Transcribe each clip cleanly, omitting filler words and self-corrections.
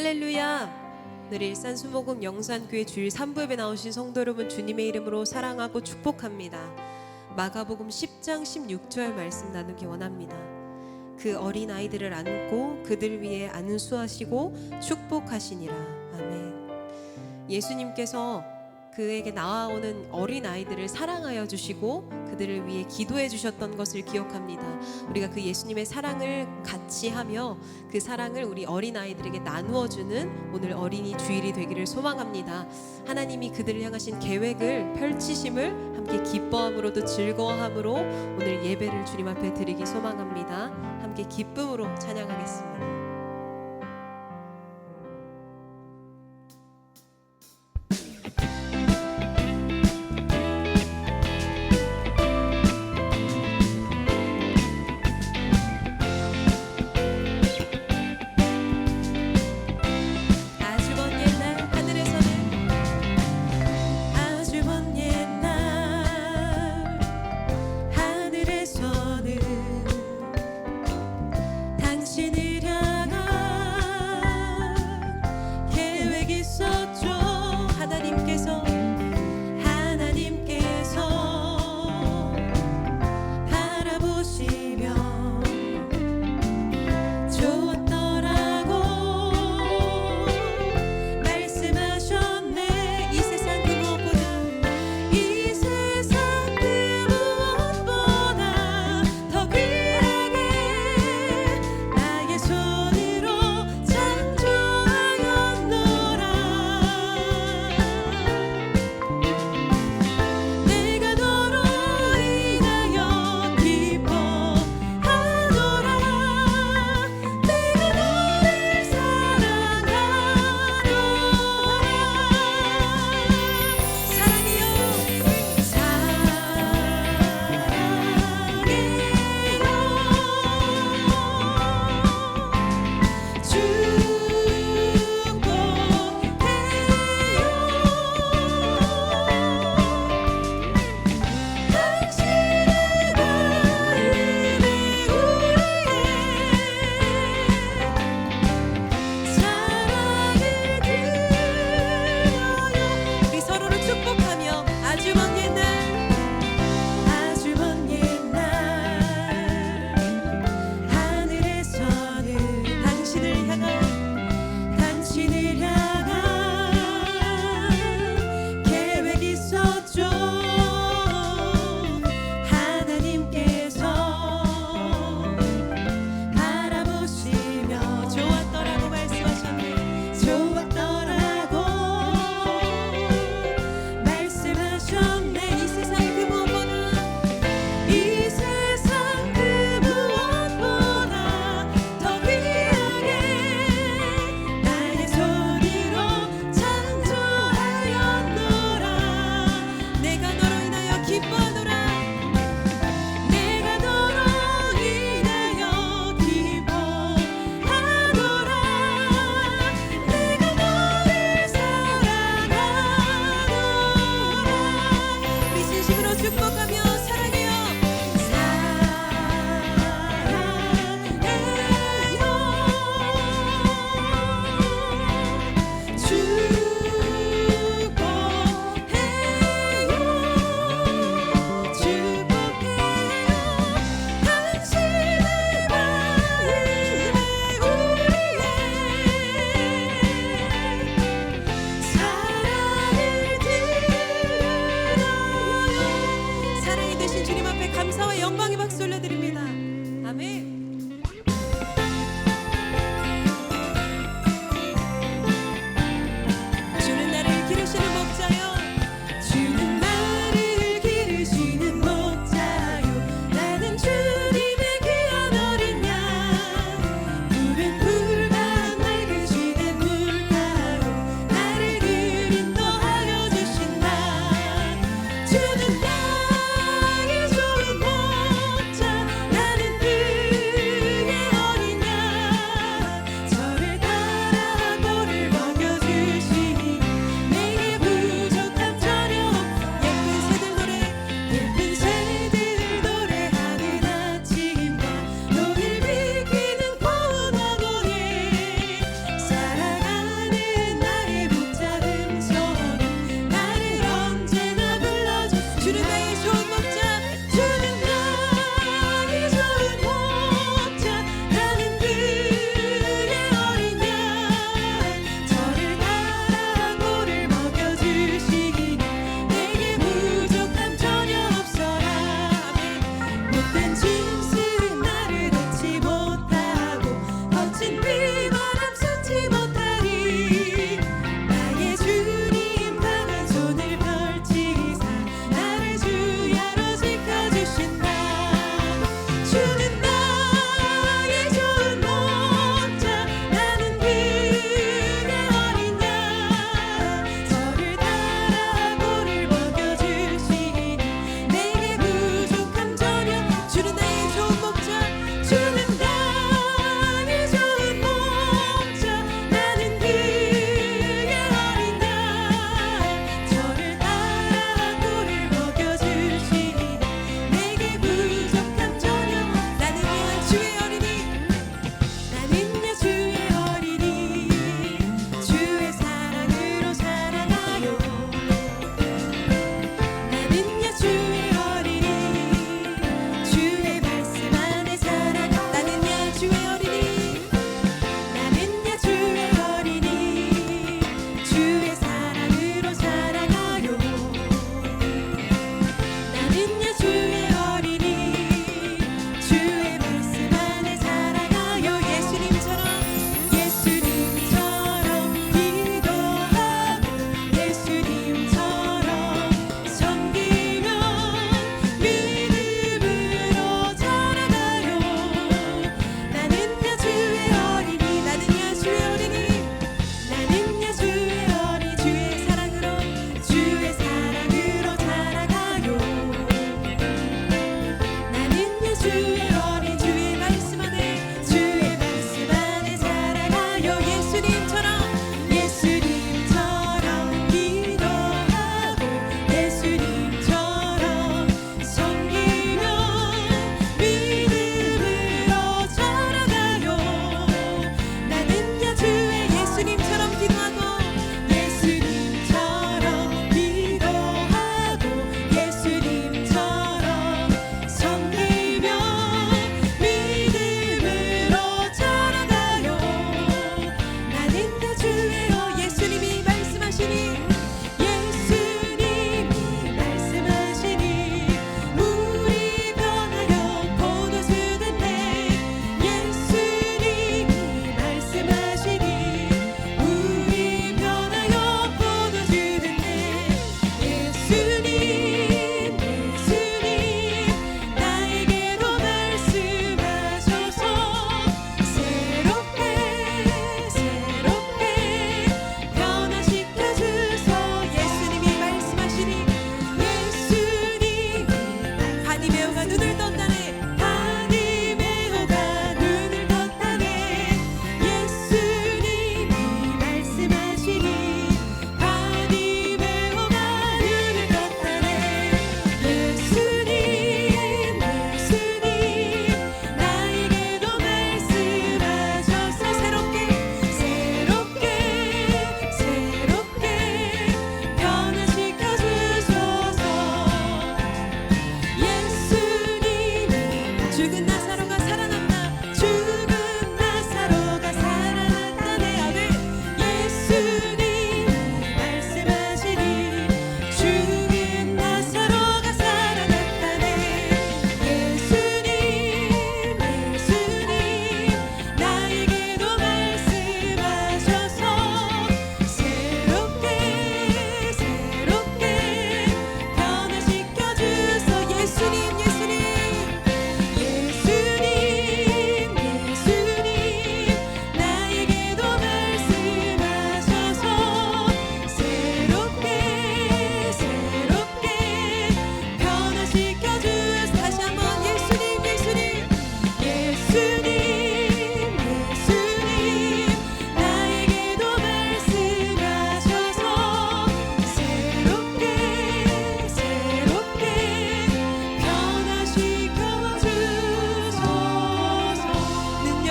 할렐루야! 오늘 일산 수목읍 영산교회 주일 3부 예배 나오신 성도 여러분, 주님의 이름으로 사랑하고 축복합니다. 마가복음 10장 16절 말씀 나누기 원합니다. 그 어린 아이들을 안고 그들 위에 안수하시고 축복하시니라. 아멘. 예수님께서 그에게 나아오는 어린 아이들을 사랑하여 주시고 그들을 위해 기도해 주셨던 것을 기억합니다. 우리가 그 예수님의 사랑을 같이 하며 그 사랑을 우리 어린 아이들에게 나누어 주는 오늘 어린이 주일이 되기를 소망합니다. 하나님이 그들을 향하신 계획을 펼치심을 함께 기뻐함으로도 즐거워함으로 오늘 예배를 주님 앞에 드리기 소망합니다. 함께 기쁨으로 찬양하겠습니다. 당신을 향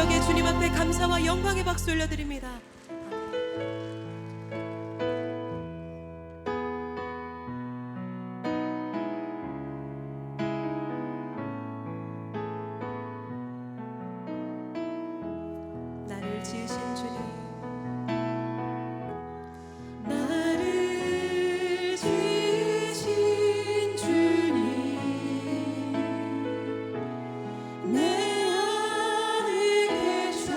능력의 주님 앞에 감사와 영광의 박수 올려드립니다. 나를 지으신 주님, 나를 지으신 주님, 내 안에 계셔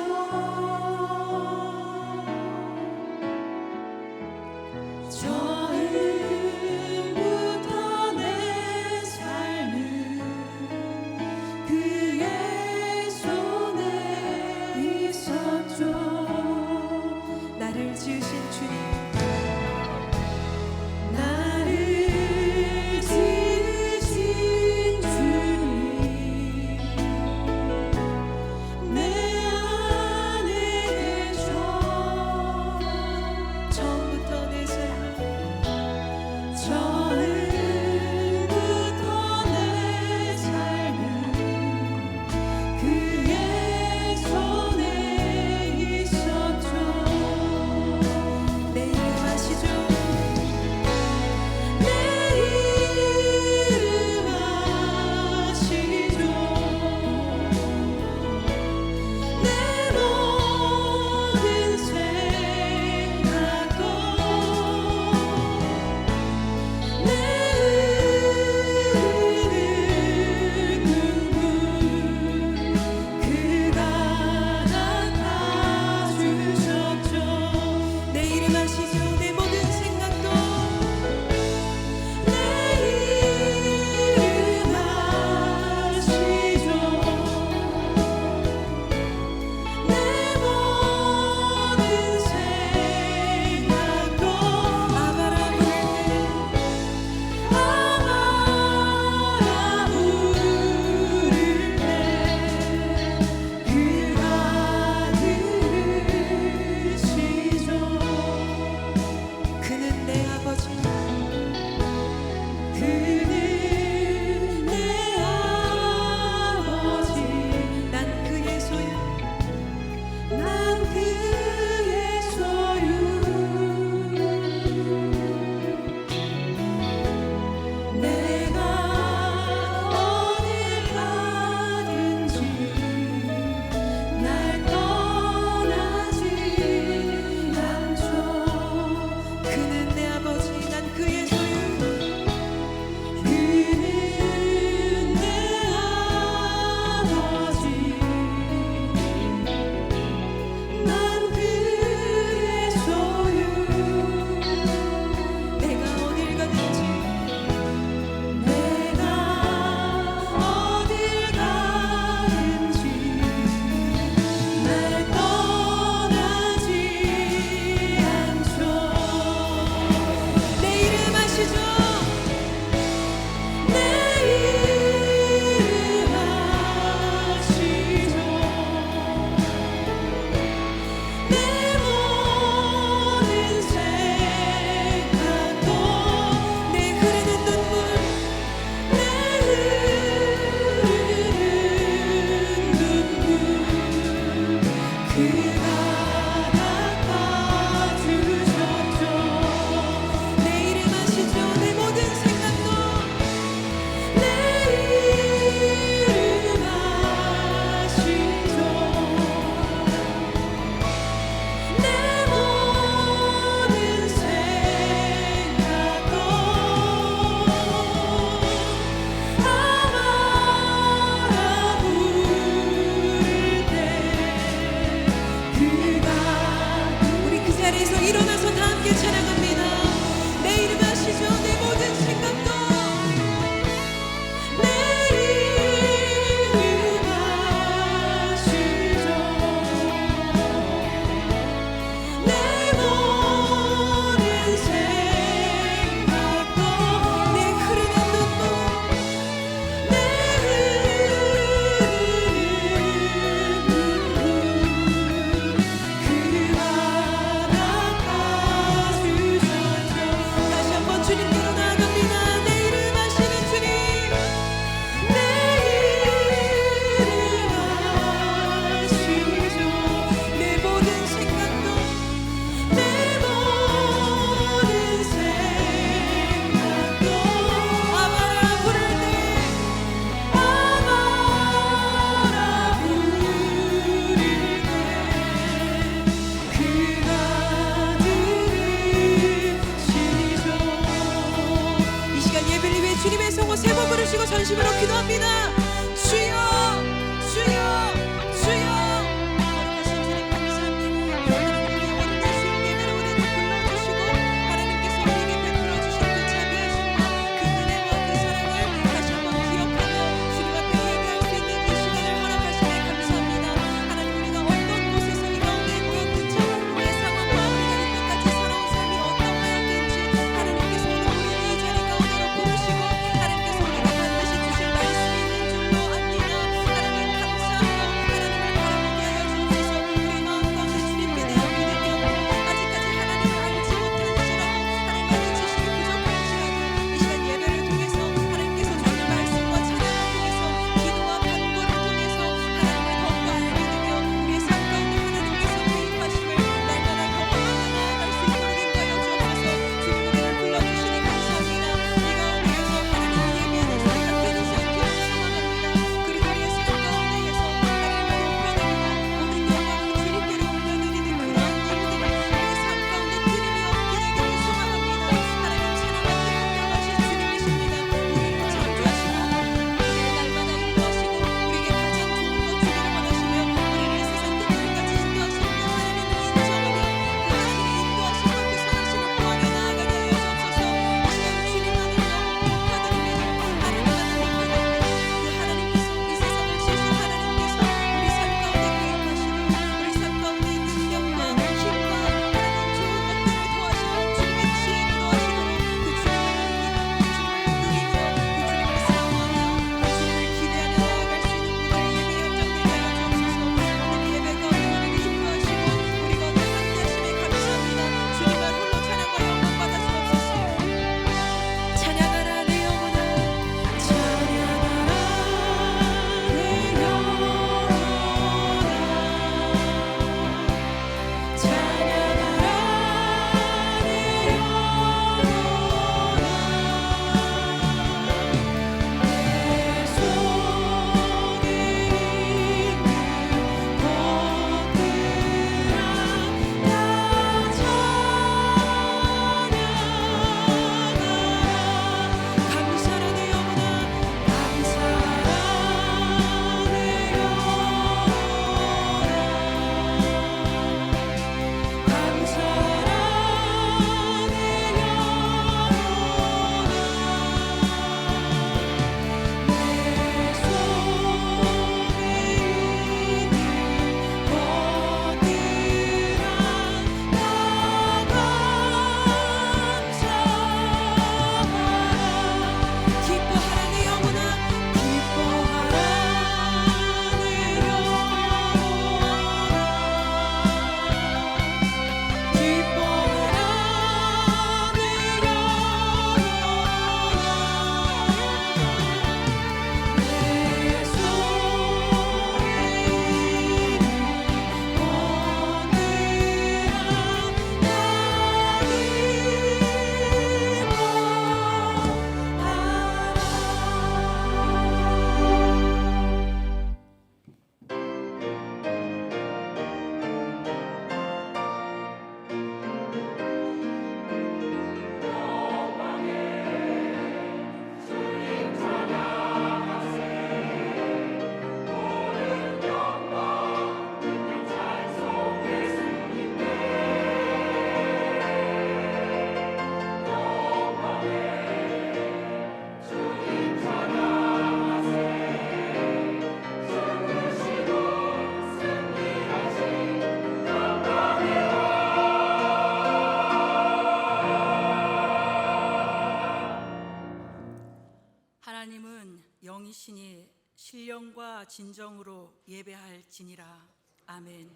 진리와 진정으로 예배할지니라. 아멘.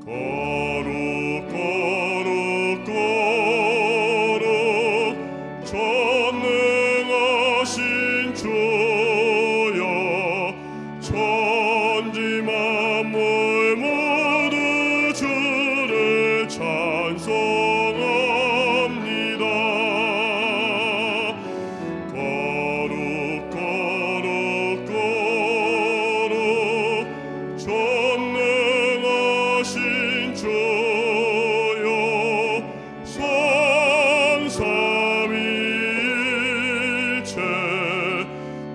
거룩 거룩 거룩 전능하신 주여 천지 만물 모두 주를 찬송합니다. 거룩 거룩 거룩 전능하신 주여 성삼위일체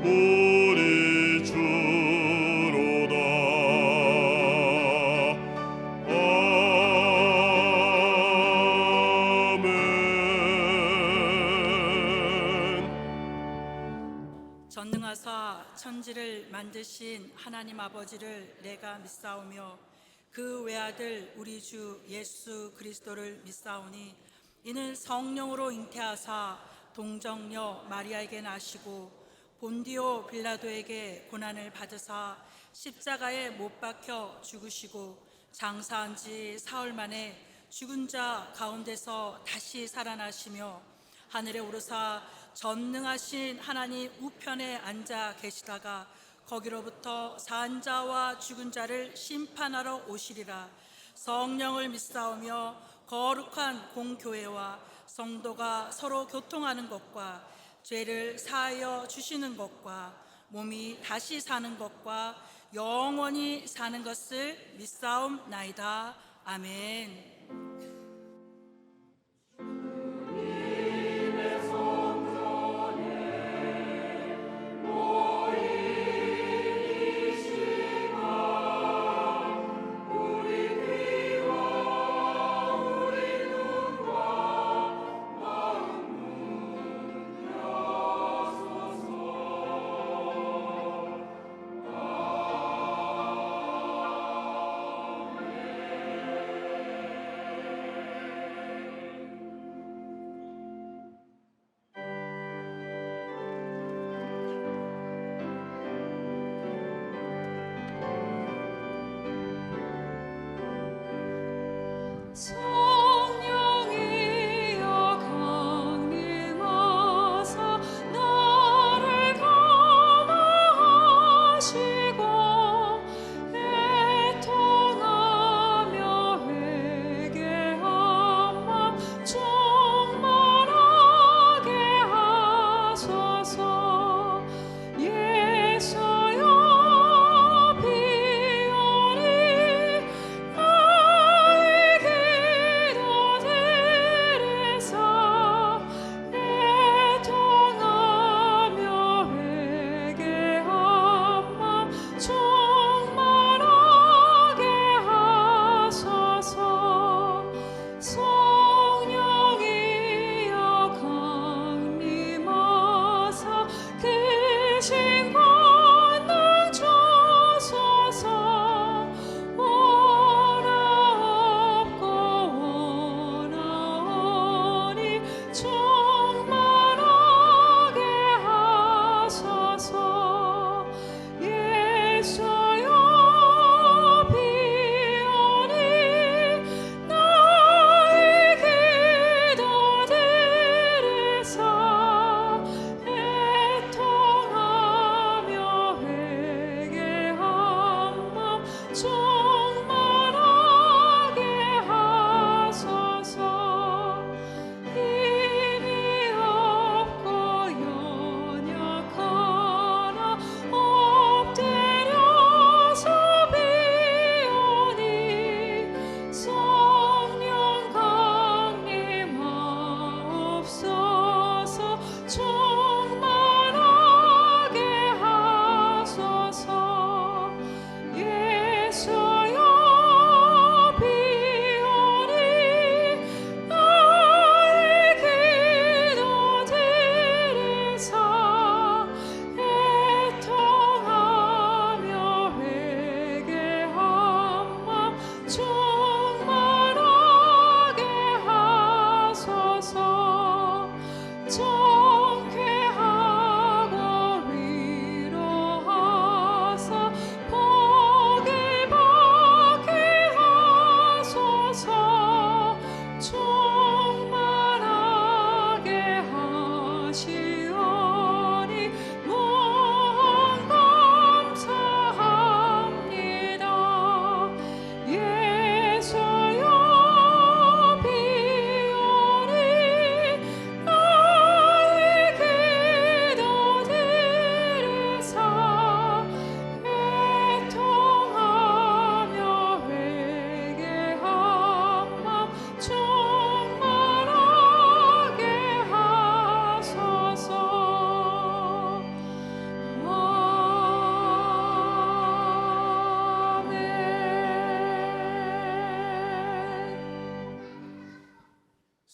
우리 주로다. 아멘. 전능하사 천지를 만드신 하나님 아버지를 내가 믿사오며 그 외아들 우리 주 예수 그리스도를 믿사오니 이는 성령으로 잉태하사 동정녀 마리아에게 나시고 본디오 빌라도에게 고난을 받으사 십자가에 못 박혀 죽으시고 장사한 지 사흘 만에 죽은 자 가운데서 다시 살아나시며 하늘에 오르사 전능하신 하나님 우편에 앉아 계시다가 거기로부터 산 자와 죽은 자를 심판하러 오시리라. 성령을 믿사오며 거룩한 공교회와 성도가 서로 교통하는 것과 죄를 사하여 주시는 것과 몸이 다시 사는 것과 영원히 사는 것을 믿사옵나이다. 아멘.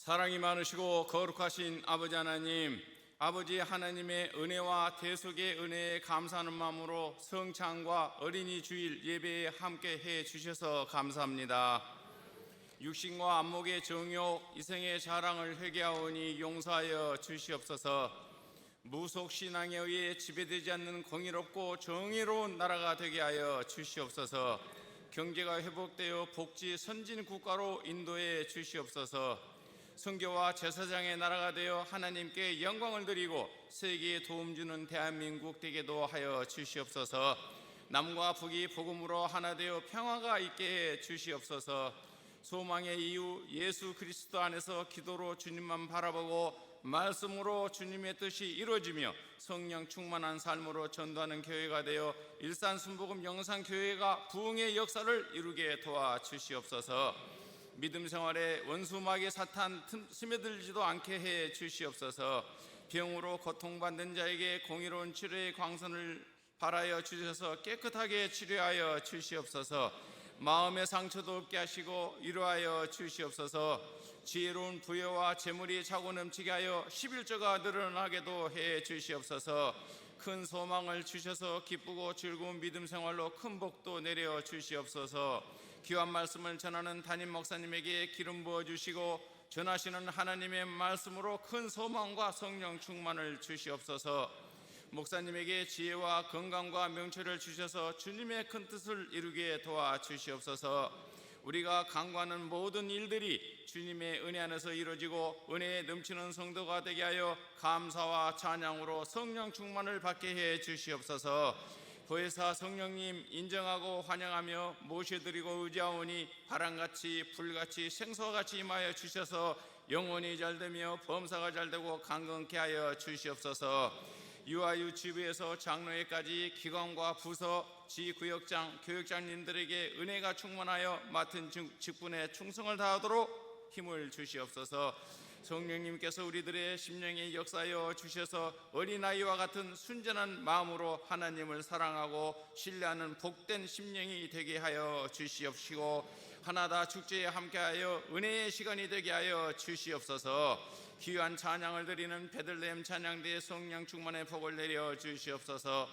사랑이 많으시고 거룩하신 아버지 하나님, 아버지 하나님의 은혜와 대속의 은혜에 감사하는 마음으로 성찬과 어린이 주일 예배에 함께 해 주셔서 감사합니다. 육신과 안목의 정욕, 이생의 자랑을 회개하오니 용서하여 주시옵소서. 무속신앙에 의해 지배되지 않는 공의롭고 정의로운 나라가 되게 하여 주시옵소서. 경제가 회복되어 복지 선진 국가로 인도해 주시옵소서. 선교와 제사장의 나라가 되어 하나님께 영광을 드리고 세계에 도움 주는 대한민국 되게도 하여 주시옵소서. 남과 북이 복음으로 하나 되어 평화가 있게 해 주시옵소서. 소망의 이유 예수 그리스도 안에서 기도로 주님만 바라보고 말씀으로 주님의 뜻이 이루어지며 성령 충만한 삶으로 전도하는 교회가 되어 일산순복음 영상교회가 부흥의 역사를 이루게 도와주시옵소서. 믿음 생활에 원수 마귀 사탄 스며들지도 않게 해 주시옵소서. 병으로 고통받는 자에게 공의로운 치료의 광선을 발하여 주셔서 깨끗하게 치료하여 주시옵소서. 마음의 상처도 없게 하시고 위로하여 주시옵소서. 지혜로운 부여와 재물이 차고 넘치게 하여 11조가 늘어나게도 해 주시옵소서. 큰 소망을 주셔서 기쁘고 즐거운 믿음 생활로 큰 복도 내려 주시옵소서. 귀한 말씀을 전하는 담임 목사님에게 기름 부어 주시고 전하시는 하나님의 말씀으로 큰 소망과 성령 충만을 주시옵소서. 목사님에게 지혜와 건강과 명철을 주셔서 주님의 큰 뜻을 이루게 도와주시옵소서. 우리가 간구하는 모든 일들이 주님의 은혜 안에서 이루어지고 은혜에 넘치는 성도가 되게 하여 감사와 찬양으로 성령 충만을 받게 해 주시옵소서. 보혜사 성령님 인정하고 환영하며 모셔드리고 의지하오니 바람같이 불같이 생수와 같이 임하여 주셔서 영혼이 잘되며 범사가 잘되고 강건케 하여 주시옵소서. 유아 유치부에서 장로회까지 기관과 부서, 지구역장, 교육장님들에게 은혜가 충만하여 맡은 직분에 충성을 다하도록 힘을 주시옵소서. 성령님께서 우리들의 심령에 역사하여 주셔서 어린아이와 같은 순전한 마음으로 하나님을 사랑하고 신뢰하는 복된 심령이 되게 하여 주시옵시고 하나다 축제에 함께하여 은혜의 시간이 되게 하여 주시옵소서. 귀한 찬양을 드리는 베들레헴 찬양대의 성령 충만의 복을 내려 주시옵소서.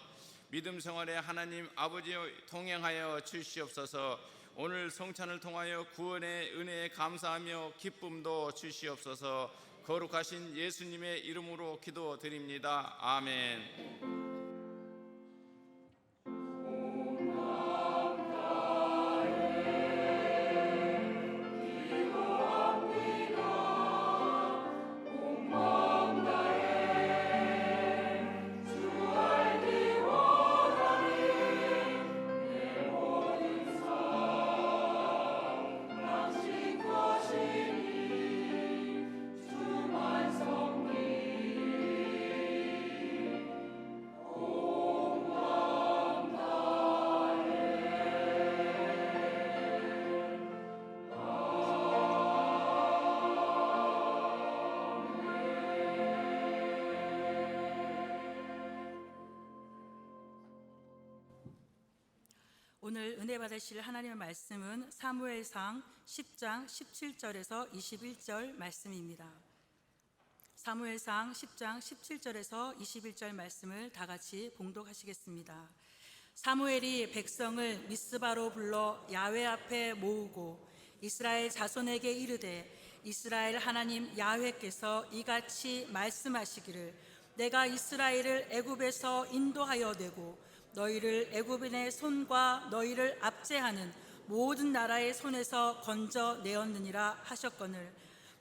믿음 생활에 하나님 아버지 동행하여 주시옵소서. 오늘 성찬을 통하여 구원의 은혜에 감사하며 기쁨도 주시옵소서. 거룩하신 예수님의 이름으로 기도드립니다. 아멘. 오늘 은혜 받으실 하나님의 말씀은 사무엘상 10장 17절에서 21절 말씀입니다. 사무엘상 10장 17절에서 21절 말씀을 다 같이 봉독하시겠습니다. 사무엘이 백성을 미스바로 불러 야훼 앞에 모으고 이스라엘 자손에게 이르되 이스라엘 하나님 야훼께서 이같이 말씀하시기를 내가 이스라엘을 애굽에서 인도하여 내고 너희를 애굽인의 손과 너희를 압제하는 모든 나라의 손에서 건져내었느니라 하셨거늘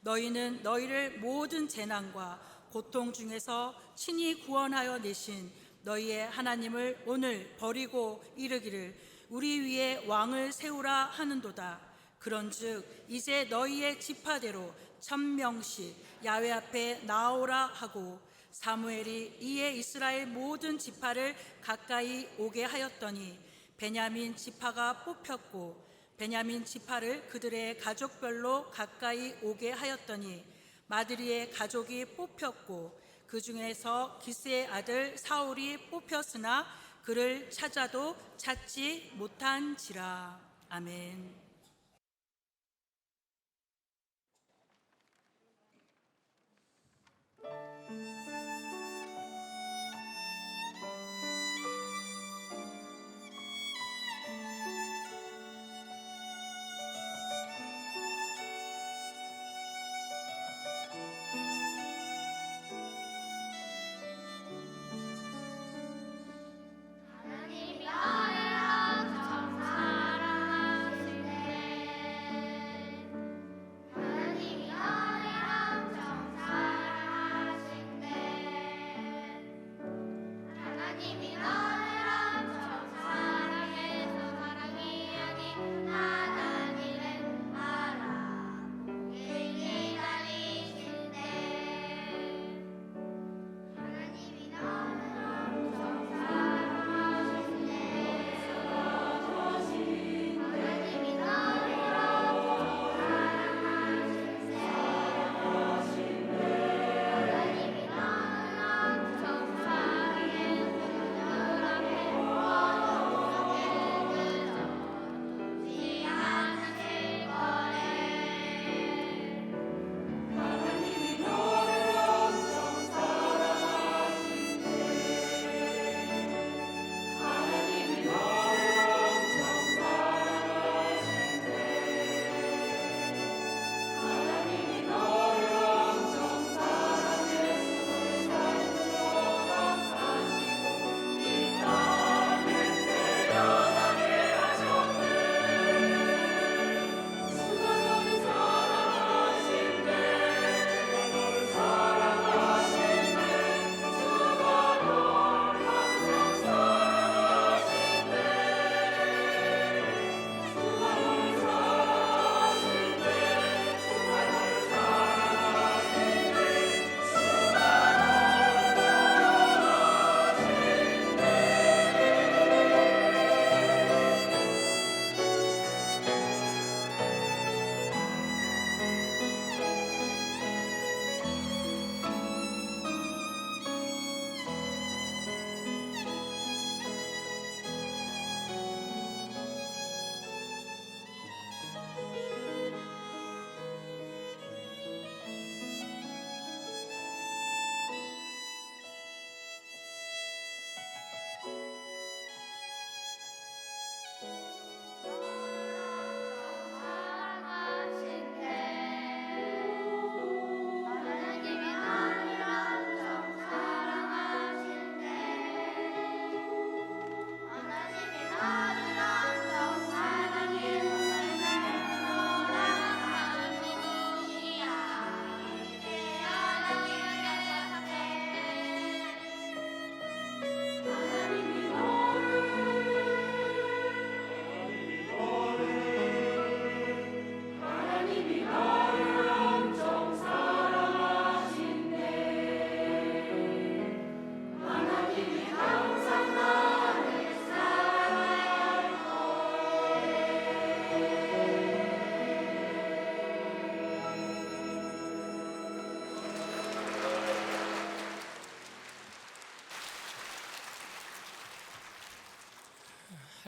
너희는 너희를 모든 재난과 고통 중에서 친히 구원하여 내신 너희의 하나님을 오늘 버리고 이르기를 우리 위에 왕을 세우라 하는도다. 그런즉 이제 너희의 지파대로 1000명씩 야훼 앞에 나오라 하고 사무엘이 이에 이스라엘 모든 지파를 가까이 오게 하였더니 베냐민 지파가 뽑혔고 베냐민 지파를 그들의 가족별로 가까이 오게 하였더니 마드리의 가족이 뽑혔고 그 중에서 기스의 아들 사울이 뽑혔으나 그를 찾아도 찾지 못한지라. 아멘.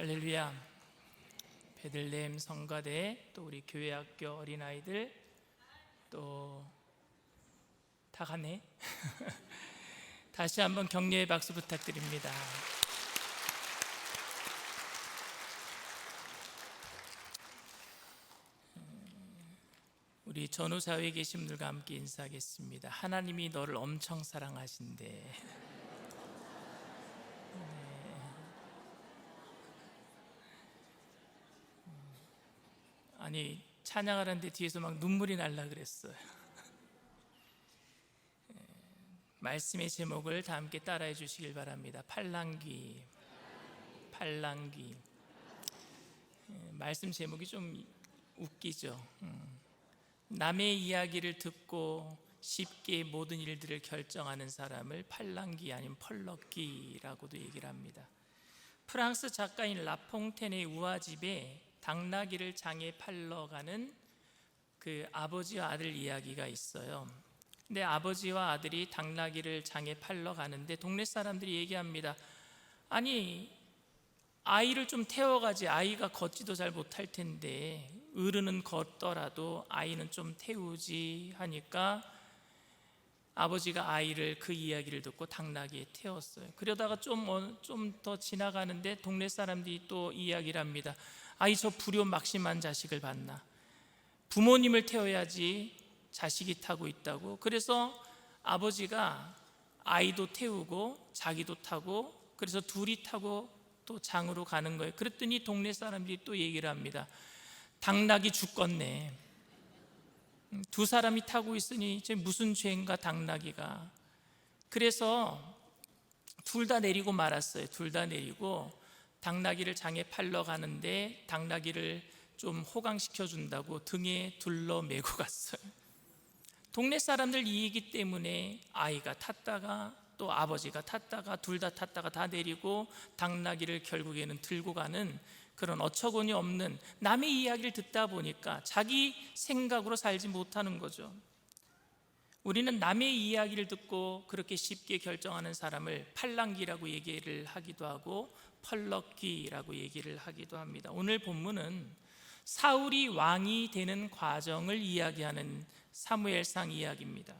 할렐루야. 베들레헴 성가대, 또 우리 교회학교 어린아이들, 또 다 가네. 다시 한번 격려의 박수 부탁드립니다. 우리 전후사회에 계신 분들과 함께 인사하겠습니다. 하나님이 너를 엄청 사랑하신대. 아니, 찬양하는데 뒤에서 막 눈물이 날라 그랬어요. 말씀의 제목을 다 함께 따라해 주시길 바랍니다. 팔랑귀. 팔랑귀. 말씀 제목이 좀 웃기죠. 남의 이야기를 듣고 쉽게 모든 일들을 결정하는 사람을 팔랑귀 아니면 펄럭귀라고도 얘기를 합니다. 프랑스 작가인 라퐁텐의 우화집에 당나귀를 장에 팔러 가는 그 아버지와 아들 이야기가 있어요. 근데 아버지와 아들이 당나귀를 장에 팔러 가는데 동네 사람들이 얘기합니다. 아니, 아이를 좀 태워가지, 아이가 걷지도 잘 못할 텐데 어른은 걷더라도 아이는 좀 태우지 하니까 아버지가 아이를 그 이야기를 듣고 당나귀에 태웠어요. 그러다가 좀 더 지나가는데 동네 사람들이 또 이야기를 합니다. 아이, 저 불효막심한 자식을 봤나? 부모님을 태워야지 자식이 타고 있다고. 그래서 아버지가 아이도 태우고 자기도 타고, 그래서 둘이 타고 또 장으로 가는 거예요. 그랬더니 동네 사람들이 또 얘기를 합니다. 당나귀 죽겠네. 두 사람이 타고 있으니 무슨 죄인가 당나귀가. 그래서 둘 다 내리고 말았어요. 둘 다 내리고 당나귀를 장에 팔러 가는데 당나귀를 좀 호강시켜 준다고 등에 둘러 메고 갔어요. 동네 사람들 이 얘기 때문에 아이가 탔다가 또 아버지가 탔다가 둘 다 탔다가 다 내리고 당나귀를 결국에는 들고 가는 그런 어처구니 없는 남의 이야기를 듣다 보니까 자기 생각으로 살지 못하는 거죠. 우리는 남의 이야기를 듣고 그렇게 쉽게 결정하는 사람을 팔랑귀라고 얘기를 하기도 하고 펄럭귀라고 얘기를 하기도 합니다. 오늘 본문은 사울이 왕이 되는 과정을 이야기하는 사무엘상 이야기입니다.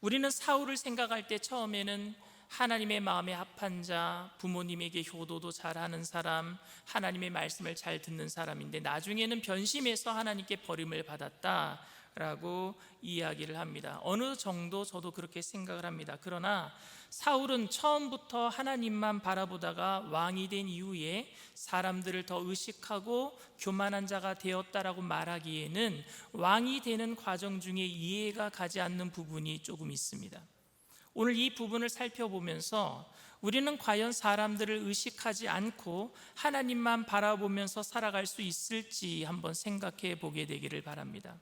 우리는 사울을 생각할 때 처음에는 하나님의 마음에 합한 자, 부모님에게 효도도 잘하는 사람, 하나님의 말씀을 잘 듣는 사람인데 나중에는 변심해서 하나님께 버림을 받았다라고 이야기를 합니다. 어느 정도 저도 그렇게 생각을 합니다. 그러나 사울은 처음부터 하나님만 바라보다가 왕이 된 이후에 사람들을 더 의식하고 교만한 자가 되었다라고 말하기에는 왕이 되는 과정 중에 이해가 가지 않는 부분이 조금 있습니다. 오늘 이 부분을 살펴보면서 우리는 과연 사람들을 의식하지 않고 하나님만 바라보면서 살아갈 수 있을지 한번 생각해 보게 되기를 바랍니다.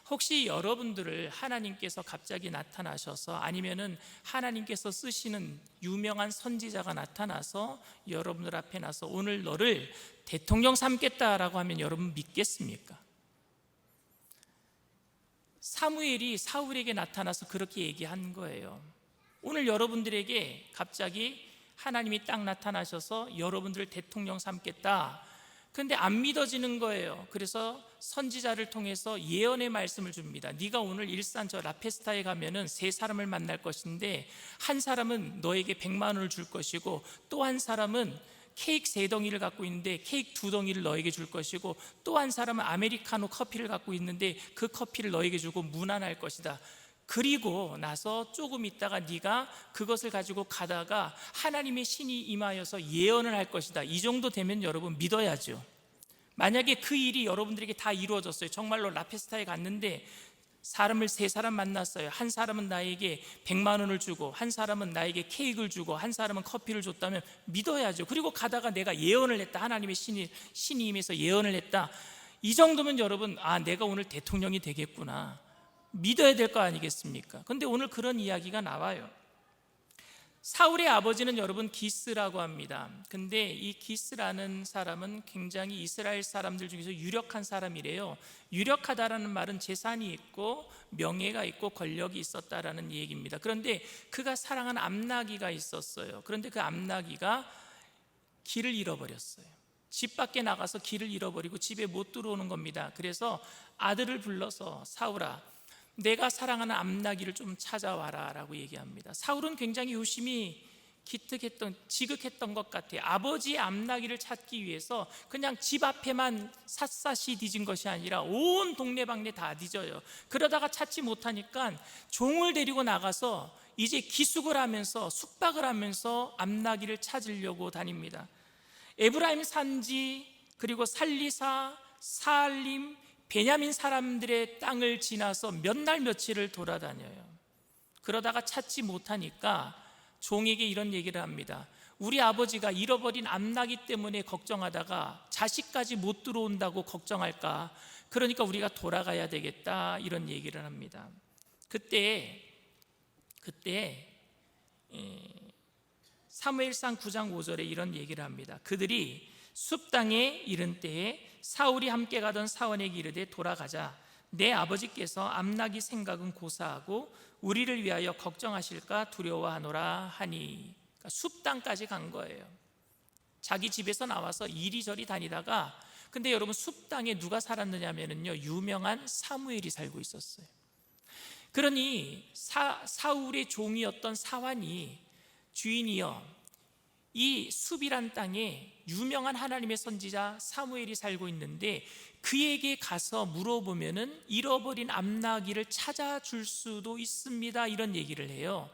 혹시 여러분들을 하나님께서 갑자기 나타나셔서 아니면은 하나님께서 쓰시는 유명한 선지자가 나타나서 여러분들 앞에 나서 오늘 너를 대통령 삼겠다라고 하면 여러분 믿겠습니까? 사무엘이 사울에게 나타나서 그렇게 얘기한 거예요. 오늘 여러분들에게 갑자기 하나님이 딱 나타나셔서 여러분들을 대통령 삼겠다. 그런데 안 믿어지는 거예요. 그래서 선지자를 통해서 예언의 말씀을 줍니다. 네가 오늘 일산 저 라페스타에 가면은 세 사람을 만날 것인데 한 사람은 너에게 100만 원을 줄 것이고 또 한 사람은 케이크 3덩이를 갖고 있는데 케이크 2덩이를 너에게 줄 것이고 또 한 사람은 아메리카노 커피를 갖고 있는데 그 커피를 너에게 주고 문안할 것이다. 그리고 나서 조금 있다가 네가 그것을 가지고 가다가 하나님의 신이 임하여서 예언을 할 것이다. 이 정도 되면 여러분 믿어야죠. 만약에 그 일이 여러분들에게 다 이루어졌어요. 정말로 라페스타에 갔는데 사람을 세 사람 만났어요. 한 사람은 나에게 100만 원을 주고 한 사람은 나에게 케이크를 주고 한 사람은 커피를 줬다면 믿어야죠. 그리고 가다가 내가 예언을 했다. 하나님의 신이 임해서 예언을 했다. 이 정도면 여러분 내가 오늘 대통령이 되겠구나. 믿어야 될 거 아니겠습니까? 그런데 오늘 그런 이야기가 나와요. 사울의 아버지는 여러분 기스라고 합니다. 근데 이 기스라는 사람은 굉장히 이스라엘 사람들 중에서 유력한 사람이래요. 유력하다라는 말은 재산이 있고 명예가 있고 권력이 있었다라는 얘기입니다. 그런데 그가 사랑한 암나기가 있었어요. 그런데 그 암나기가 길을 잃어버렸어요. 집 밖에 나가서 길을 잃어버리고 집에 못 들어오는 겁니다. 그래서 아들을 불러서 사울아, 내가 사랑하는 암나귀를 좀 찾아와라 라고 얘기합니다. 사울은 굉장히 요심히 지극했던 것 같아요. 아버지의 암나귀를 찾기 위해서 그냥 집 앞에만 샅샅이 뒤진 것이 아니라 온 동네방네 다 뒤져요. 그러다가 찾지 못하니까 종을 데리고 나가서 이제 기숙을 하면서 숙박을 하면서 암나귀를 찾으려고 다닙니다. 에브라임 산지, 그리고 살리사, 사알림, 베냐민 사람들의 땅을 지나서 몇 날 며칠을 돌아다녀요. 그러다가 찾지 못하니까 종에게 이런 얘기를 합니다. 우리 아버지가 잃어버린 암나귀 때문에 걱정하다가 자식까지 못 들어온다고 걱정할까? 그러니까 우리가 돌아가야 되겠다, 이런 얘기를 합니다. 그때 사무엘상 9장 5절에 이런 얘기를 합니다. 그들이 숲 땅에 이른 때에 사울이 함께 가던 사원에게 이르되 돌아가자. 내 아버지께서 암나귀 생각은 고사하고 우리를 위하여 걱정하실까 두려워하노라 하니. 그러니까 숲 땅까지 간 거예요. 자기 집에서 나와서 이리저리 다니다가, 근데 여러분 숲 땅에 누가 살았느냐면요, 유명한 사무엘이 살고 있었어요. 그러니 사울의 종이었던 사환이 주인이여, 이 숲이란 땅에 유명한 하나님의 선지자 사무엘이 살고 있는데 그에게 가서 물어보면은 잃어버린 암나귀를 찾아줄 수도 있습니다, 이런 얘기를 해요.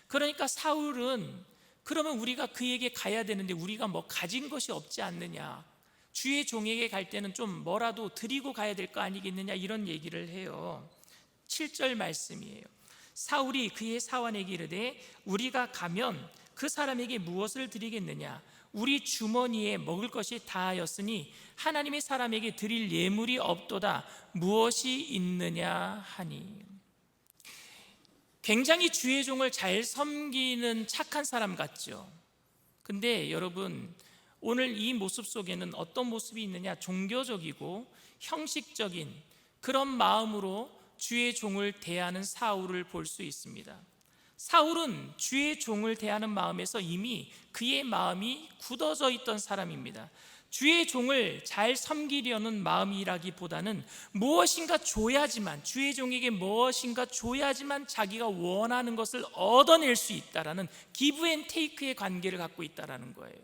그러니까 사울은 그러면 우리가 그에게 가야 되는데 우리가 뭐 가진 것이 없지 않느냐, 주의 종에게 갈 때는 좀 뭐라도 드리고 가야 될 거 아니겠느냐, 이런 얘기를 해요. 7절 말씀이에요. 사울이 그의 사환에게 이르되 우리가 가면 그 사람에게 무엇을 드리겠느냐? 우리 주머니에 먹을 것이 다하였으니 하나님의 사람에게 드릴 예물이 없도다. 무엇이 있느냐 하니. 굉장히 주의 종을 잘 섬기는 착한 사람 같죠. 근데 여러분, 오늘 이 모습 속에는 어떤 모습이 있느냐? 종교적이고 형식적인 그런 마음으로 주의 종을 대하는 사울을 볼 수 있습니다. 사울은 주의 종을 대하는 마음에서 이미 그의 마음이 굳어져 있던 사람입니다. 주의 종을 잘 섬기려는 마음이라기보다는 무엇인가 줘야지만, 주의 종에게 무엇인가 줘야지만 자기가 원하는 것을 얻어낼 수 있다라는 기브 앤 테이크의 관계를 갖고 있다라는 거예요.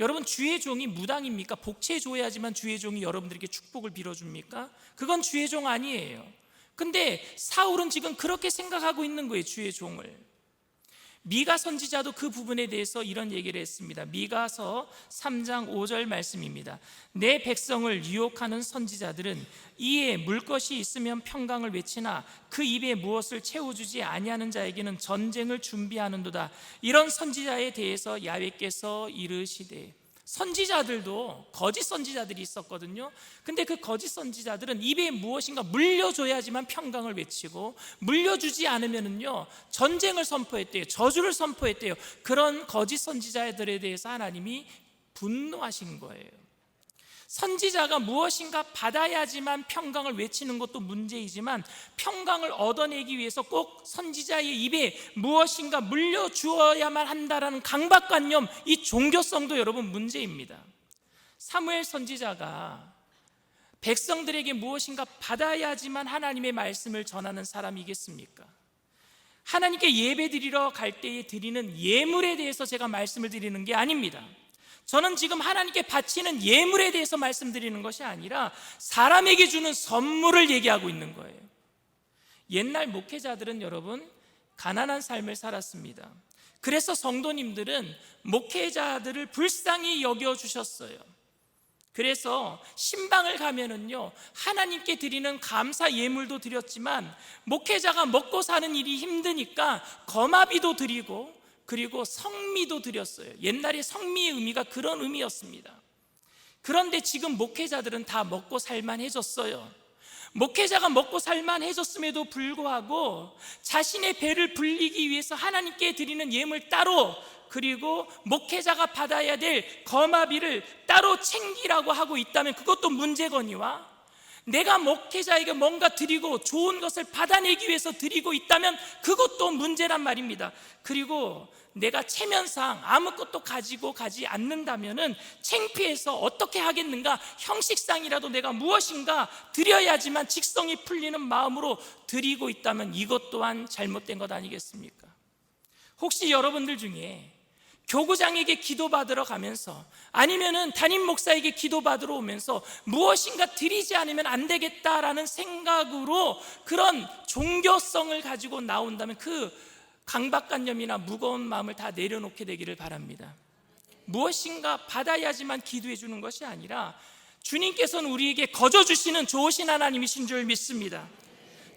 여러분, 주의 종이 무당입니까? 복채 줘야지만 주의 종이 여러분들에게 축복을 빌어줍니까? 그건 주의 종 아니에요. 근데 사울은 지금 그렇게 생각하고 있는 거예요, 주의 종을. 미가 선지자도 그 부분에 대해서 이런 얘기를 했습니다. 미가서 3장 5절 말씀입니다. 내 백성을 유혹하는 선지자들은 이에 물 것이 있으면 평강을 외치나 그 입에 무엇을 채워주지 아니하는 자에게는 전쟁을 준비하는도다. 이런 선지자에 대해서 야훼께서 이르시되, 선지자들도 거짓 선지자들이 있었거든요. 근데 그 거짓 선지자들은 입에 무엇인가 물려줘야지만 평강을 외치고, 물려주지 않으면은요 전쟁을 선포했대요. 저주를 선포했대요. 그런 거짓 선지자들에 대해서 하나님이 분노하신 거예요. 선지자가 무엇인가 받아야지만 평강을 외치는 것도 문제이지만 평강을 얻어내기 위해서 꼭 선지자의 입에 무엇인가 물려주어야만 한다라는 강박관념, 이 종교성도 여러분 문제입니다. 사무엘 선지자가 백성들에게 무엇인가 받아야지만 하나님의 말씀을 전하는 사람이겠습니까? 하나님께 예배드리러 갈 때에 드리는 예물에 대해서 제가 말씀을 드리는 게 아닙니다. 저는 지금 하나님께 바치는 예물에 대해서 말씀드리는 것이 아니라 사람에게 주는 선물을 얘기하고 있는 거예요. 옛날 목회자들은 여러분 가난한 삶을 살았습니다. 그래서 성도님들은 목회자들을 불쌍히 여겨주셨어요. 그래서 신방을 가면은요 하나님께 드리는 감사 예물도 드렸지만 목회자가 먹고 사는 일이 힘드니까 거마비도 드리고, 그리고 성미도 드렸어요. 옛날에 성미의 의미가 그런 의미였습니다. 그런데 지금 목회자들은 다 먹고 살만해졌어요. 목회자가 먹고 살만해졌음에도 불구하고 자신의 배를 불리기 위해서 하나님께 드리는 예물 따로, 그리고 목회자가 받아야 될 거마비를 따로 챙기라고 하고 있다면 그것도 문제거니와, 내가 목회자에게 뭔가 드리고 좋은 것을 받아내기 위해서 드리고 있다면 그것도 문제란 말입니다. 그리고 내가 체면상 아무것도 가지고 가지 않는다면은 창피해서 어떻게 하겠는가, 형식상이라도 내가 무엇인가 드려야지만 직성이 풀리는 마음으로 드리고 있다면 이것 또한 잘못된 것 아니겠습니까? 혹시 여러분들 중에 교구장에게 기도받으러 가면서 아니면은 담임 목사에게 기도받으러 오면서 무엇인가 드리지 않으면 안 되겠다라는 생각으로 그런 종교성을 가지고 나온다면 그 강박관념이나 무거운 마음을 다 내려놓게 되기를 바랍니다. 무엇인가 받아야지만 기도해 주는 것이 아니라 주님께서는 우리에게 거저 주시는 좋으신 하나님이신 줄 믿습니다.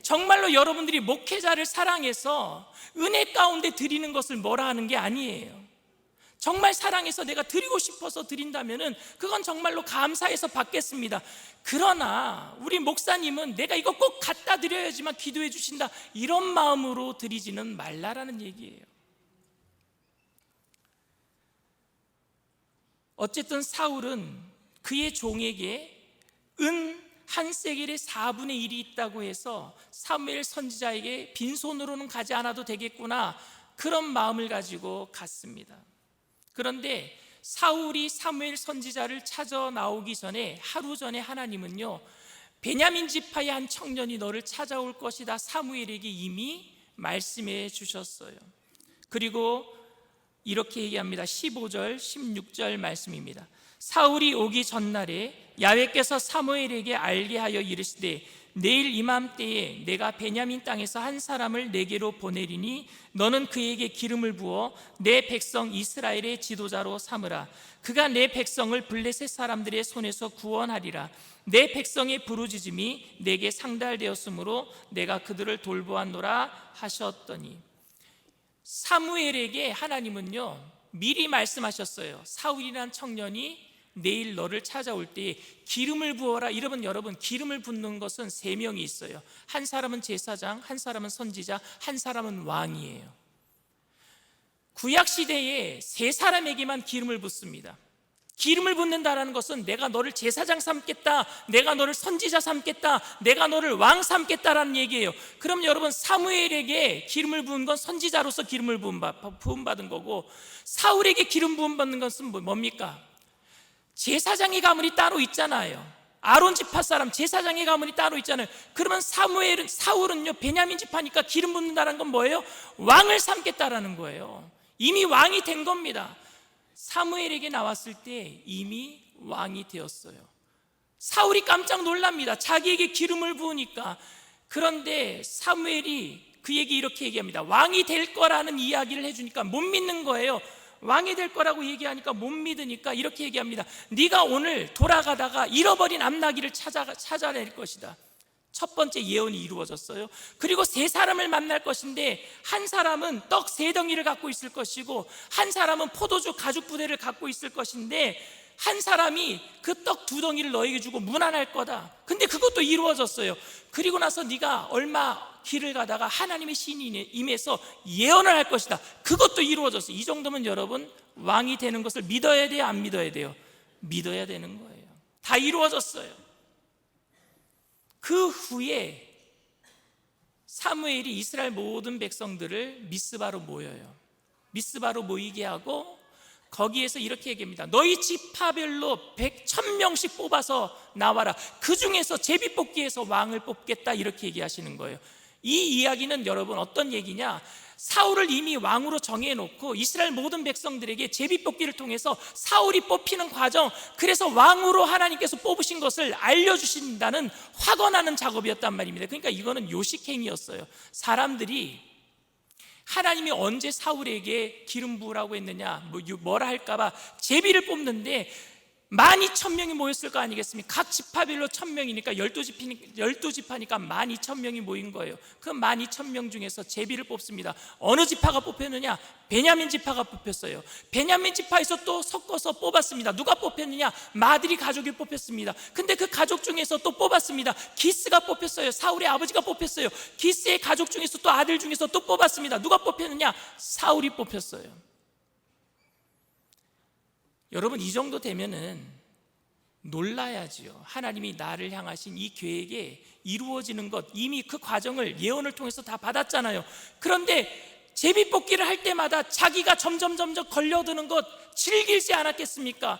정말로 여러분들이 목회자를 사랑해서 은혜 가운데 드리는 것을 뭐라 하는 게 아니에요. 정말 사랑해서 내가 드리고 싶어서 드린다면은 그건 정말로 감사해서 받겠습니다. 그러나 우리 목사님은 내가 이거 꼭 갖다 드려야지만 기도해 주신다, 이런 마음으로 드리지는 말라라는 얘기예요. 어쨌든 사울은 그의 종에게 은 한 세겔의 4분의 1이 있다고 해서 사무엘 선지자에게 빈손으로는 가지 않아도 되겠구나, 그런 마음을 가지고 갔습니다. 그런데 사울이 사무엘 선지자를 찾아 나오기 전에 하루 전에 하나님은요, 베냐민 지파의 한 청년이 너를 찾아올 것이다 사무엘에게 이미 말씀해 주셨어요. 그리고 이렇게 얘기합니다. 15절 16절 말씀입니다. 사울이 오기 전날에 야훼께서 사무엘에게 알게 하여 이르시되 내일 이맘때에 내가 베냐민 땅에서 한 사람을 내게로 보내리니 너는 그에게 기름을 부어 내 백성 이스라엘의 지도자로 삼으라. 그가 내 백성을 블레셋 사람들의 손에서 구원하리라. 내 백성의 부르짖음이 내게 상달되었으므로 내가 그들을 돌보았노라 하셨더니, 사무엘에게 하나님은요 미리 말씀하셨어요. 사울이라는 청년이 내일 너를 찾아올 때 기름을 부어라. 여러분 기름을 붓는 것은 3명이 있어요. 한 사람은 제사장, 한 사람은 선지자, 한 사람은 왕이에요. 구약시대에 3사람에게만 기름을 붓습니다. 기름을 붓는다는 것은 내가 너를 제사장 삼겠다, 내가 너를 선지자 삼겠다, 내가 너를 왕 삼겠다라는 얘기예요. 그럼 여러분 사무엘에게 기름을 부은 건 선지자로서 기름을 부음받은 거고, 사울에게 기름 부음받는 것은 뭡니까? 제사장의 가문이 따로 있잖아요. 아론 지파 사람 제사장의 가문이 따로 있잖아요. 그러면 사울은요 베냐민 지파니까 기름 붓는다는 건 뭐예요? 왕을 삼겠다라는 거예요. 이미 왕이 된 겁니다. 사무엘에게 나왔을 때 이미 왕이 되었어요. 사울이 깜짝 놀랍니다. 자기에게 기름을 부으니까. 그런데 사무엘이 그에게 이렇게 얘기합니다. 왕이 될 거라는 이야기를 해주니까 못 믿는 거예요. 왕이 될 거라고 얘기하니까 못 믿으니까 이렇게 얘기합니다. 네가 오늘 돌아가다가 잃어버린 암나귀를 찾아낼 것이다. 첫 번째 예언이 이루어졌어요. 그리고 3사람을 만날 것인데, 한 사람은 떡 3덩이를 갖고 있을 것이고, 한 사람은 포도주 가죽 부대를 갖고 있을 것인데, 한 사람이 그 떡 2덩이를 너에게 주고 문안할 거다. 근데 그것도 이루어졌어요. 그리고 나서 네가 얼마 길을 가다가 하나님의 신이 임해서 예언을 할 것이다. 그것도 이루어졌어요. 이 정도면 여러분 왕이 되는 것을 믿어야 돼요, 안 믿어야 돼요? 믿어야 되는 거예요. 다 이루어졌어요. 그 후에 사무엘이 이스라엘 모든 백성들을 미스바로 모여요. 미스바로 모이게 하고 거기에서 이렇게 얘기합니다. 너희 지파별로 1000명씩 뽑아서 나와라. 그 중에서 제비뽑기에서 왕을 뽑겠다, 이렇게 얘기하시는 거예요. 이 이야기는 여러분 어떤 얘기냐, 사울을 이미 왕으로 정해놓고 이스라엘 모든 백성들에게 제비뽑기를 통해서 사울이 뽑히는 과정, 그래서 왕으로 하나님께서 뽑으신 것을 알려주신다는 확언하는 작업이었단 말입니다. 그러니까 이거는 요식행위였어요. 사람들이 하나님이 언제 사울에게 기름 부으라고 했느냐, 뭐라 할까봐 제비를 뽑는데 12,000명이 모였을 거 아니겠습니까? 각 지파별로 1000명이니까 12지파니까 12,000명이 모인 거예요. 그 12,000명 중에서 제비를 뽑습니다. 어느 지파가 뽑혔느냐? 베냐민 지파가 뽑혔어요. 베냐민 지파에서 또 섞어서 뽑았습니다. 누가 뽑혔느냐? 마드리 가족이 뽑혔습니다. 근데 그 가족 중에서 또 뽑았습니다. 기스가 뽑혔어요. 사울의 아버지가 뽑혔어요. 기스의 가족 중에서 또 아들 중에서 또 뽑았습니다. 누가 뽑혔느냐? 사울이 뽑혔어요. 여러분 이 정도 되면은 놀라야지요. 하나님이 나를 향하신 이 계획에 이루어지는 것, 이미 그 과정을 예언을 통해서 다 받았잖아요. 그런데 제비뽑기를 할 때마다 자기가 점점 걸려드는 것 즐기지 않았겠습니까?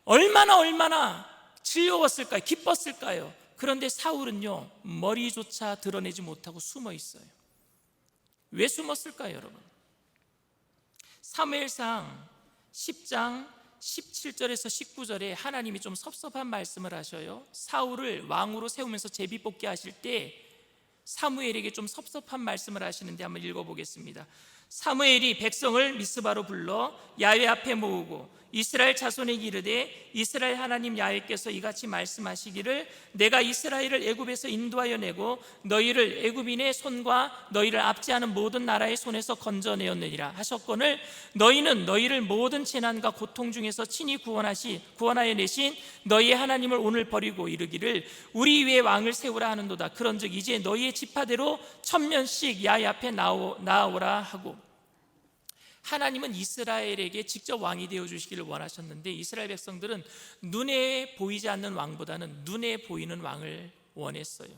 얼마나 즐거웠을까요? 기뻤을까요? 그런데 사울은요, 머리조차 드러내지 못하고 숨어 있어요. 왜 숨었을까요, 여러분? 사무엘상 10장 17절에서 19절에 하나님이 좀 섭섭한 말씀을 하셔요. 사울을 왕으로 세우면서 제비뽑기 하실 때 사무엘에게 좀 섭섭한 말씀을 하시는데 한번 읽어보겠습니다. 사무엘이 백성을 미스바로 불러 야훼 앞에 모으고 이스라엘 자손에게 이르되 이스라엘 하나님 야훼께서 이같이 말씀하시기를 내가 이스라엘을 애굽에서 인도하여 내고 너희를 애굽인의 손과 너희를 압제하는 모든 나라의 손에서 건져내었느니라 하셨거늘 너희는 너희를 모든 재난과 고통 중에서 친히 구원하여 내신 너희의 하나님을 오늘 버리고 이르기를 우리 위에 왕을 세우라 하는도다. 그런즉 이제 너희의 지파대로 1000명씩 야훼 앞에 나오라 하고, 하나님은 이스라엘에게 직접 왕이 되어 주시기를 원하셨는데 이스라엘 백성들은 눈에 보이지 않는 왕보다는 눈에 보이는 왕을 원했어요.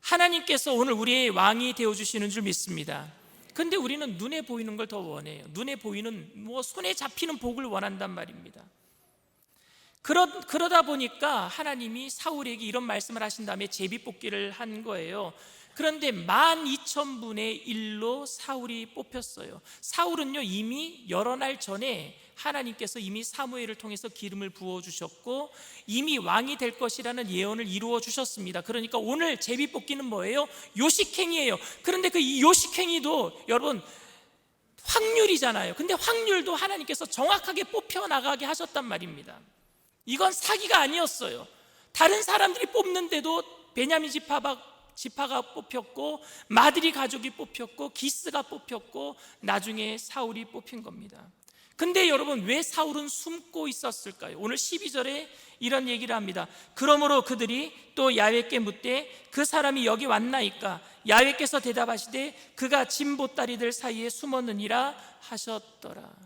하나님께서 오늘 우리의 왕이 되어 주시는 줄 믿습니다. 근데 우리는 눈에 보이는 걸 더 원해요. 눈에 보이는 손에 잡히는 복을 원한단 말입니다. 그러다 보니까 하나님이 사울에게 이런 말씀을 하신 다음에 제비뽑기를 한 거예요. 그런데 12,000분의 1로 사울이 뽑혔어요. 사울은요, 이미 여러 날 전에 하나님께서 이미 사무엘을 통해서 기름을 부어주셨고 이미 왕이 될 것이라는 예언을 이루어 주셨습니다. 그러니까 오늘 제비뽑기는 뭐예요? 요식행위예요. 그런데 그 요식행위도 여러분 확률이잖아요. 근데 확률도 하나님께서 정확하게 뽑혀나가게 하셨단 말입니다. 이건 사기가 아니었어요. 다른 사람들이 뽑는데도 베냐민 지파가 뽑혔고 마드리 가족이 뽑혔고 기스가 뽑혔고 나중에 사울이 뽑힌 겁니다. 근데 여러분 왜 사울은 숨고 있었을까요? 오늘 12절에 이런 얘기를 합니다. 그러므로 그들이 또 야훼께 묻되 그 사람이 여기 왔나이까? 야훼께서 대답하시되 그가 진보따리들 사이에 숨었느니라 하셨더라.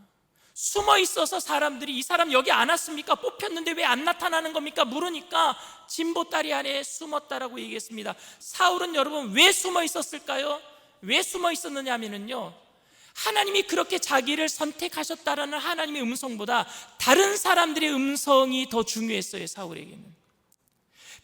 숨어 있어서 사람들이 이 사람 여기 안 왔습니까? 뽑혔는데 왜 안 나타나는 겁니까? 물으니까 진보따리 안에 숨었다라고 얘기했습니다. 사울은 여러분 왜 숨어 있었을까요? 왜 숨어 있었느냐 하면요, 하나님이 그렇게 자기를 선택하셨다라는 하나님의 음성보다 다른 사람들의 음성이 더 중요했어요. 사울에게는.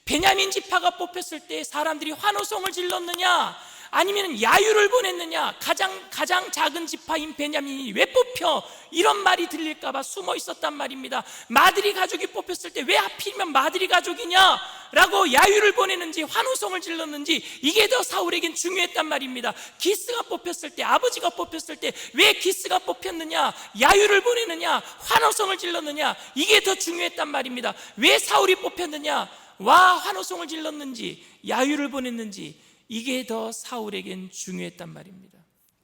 베냐민 지파가 뽑혔을 때 사람들이 환호성을 질렀느냐 아니면 야유를 보냈느냐, 가장 작은 지파인 베냐민이 왜 뽑혀? 이런 말이 들릴까봐 숨어 있었단 말입니다. 마드리 가족이 뽑혔을 때 왜 하필이면 마드리 가족이냐? 라고 야유를 보내는지 환호성을 질렀는지 이게 더 사울에겐 중요했단 말입니다. 기스가 뽑혔을 때, 아버지가 뽑혔을 때 왜 기스가 뽑혔느냐, 야유를 보내느냐, 환호성을 질렀느냐, 이게 더 중요했단 말입니다. 왜 사울이 뽑혔느냐, 와 환호성을 질렀는지 야유를 보냈는지 이게 더 사울에겐 중요했단 말입니다.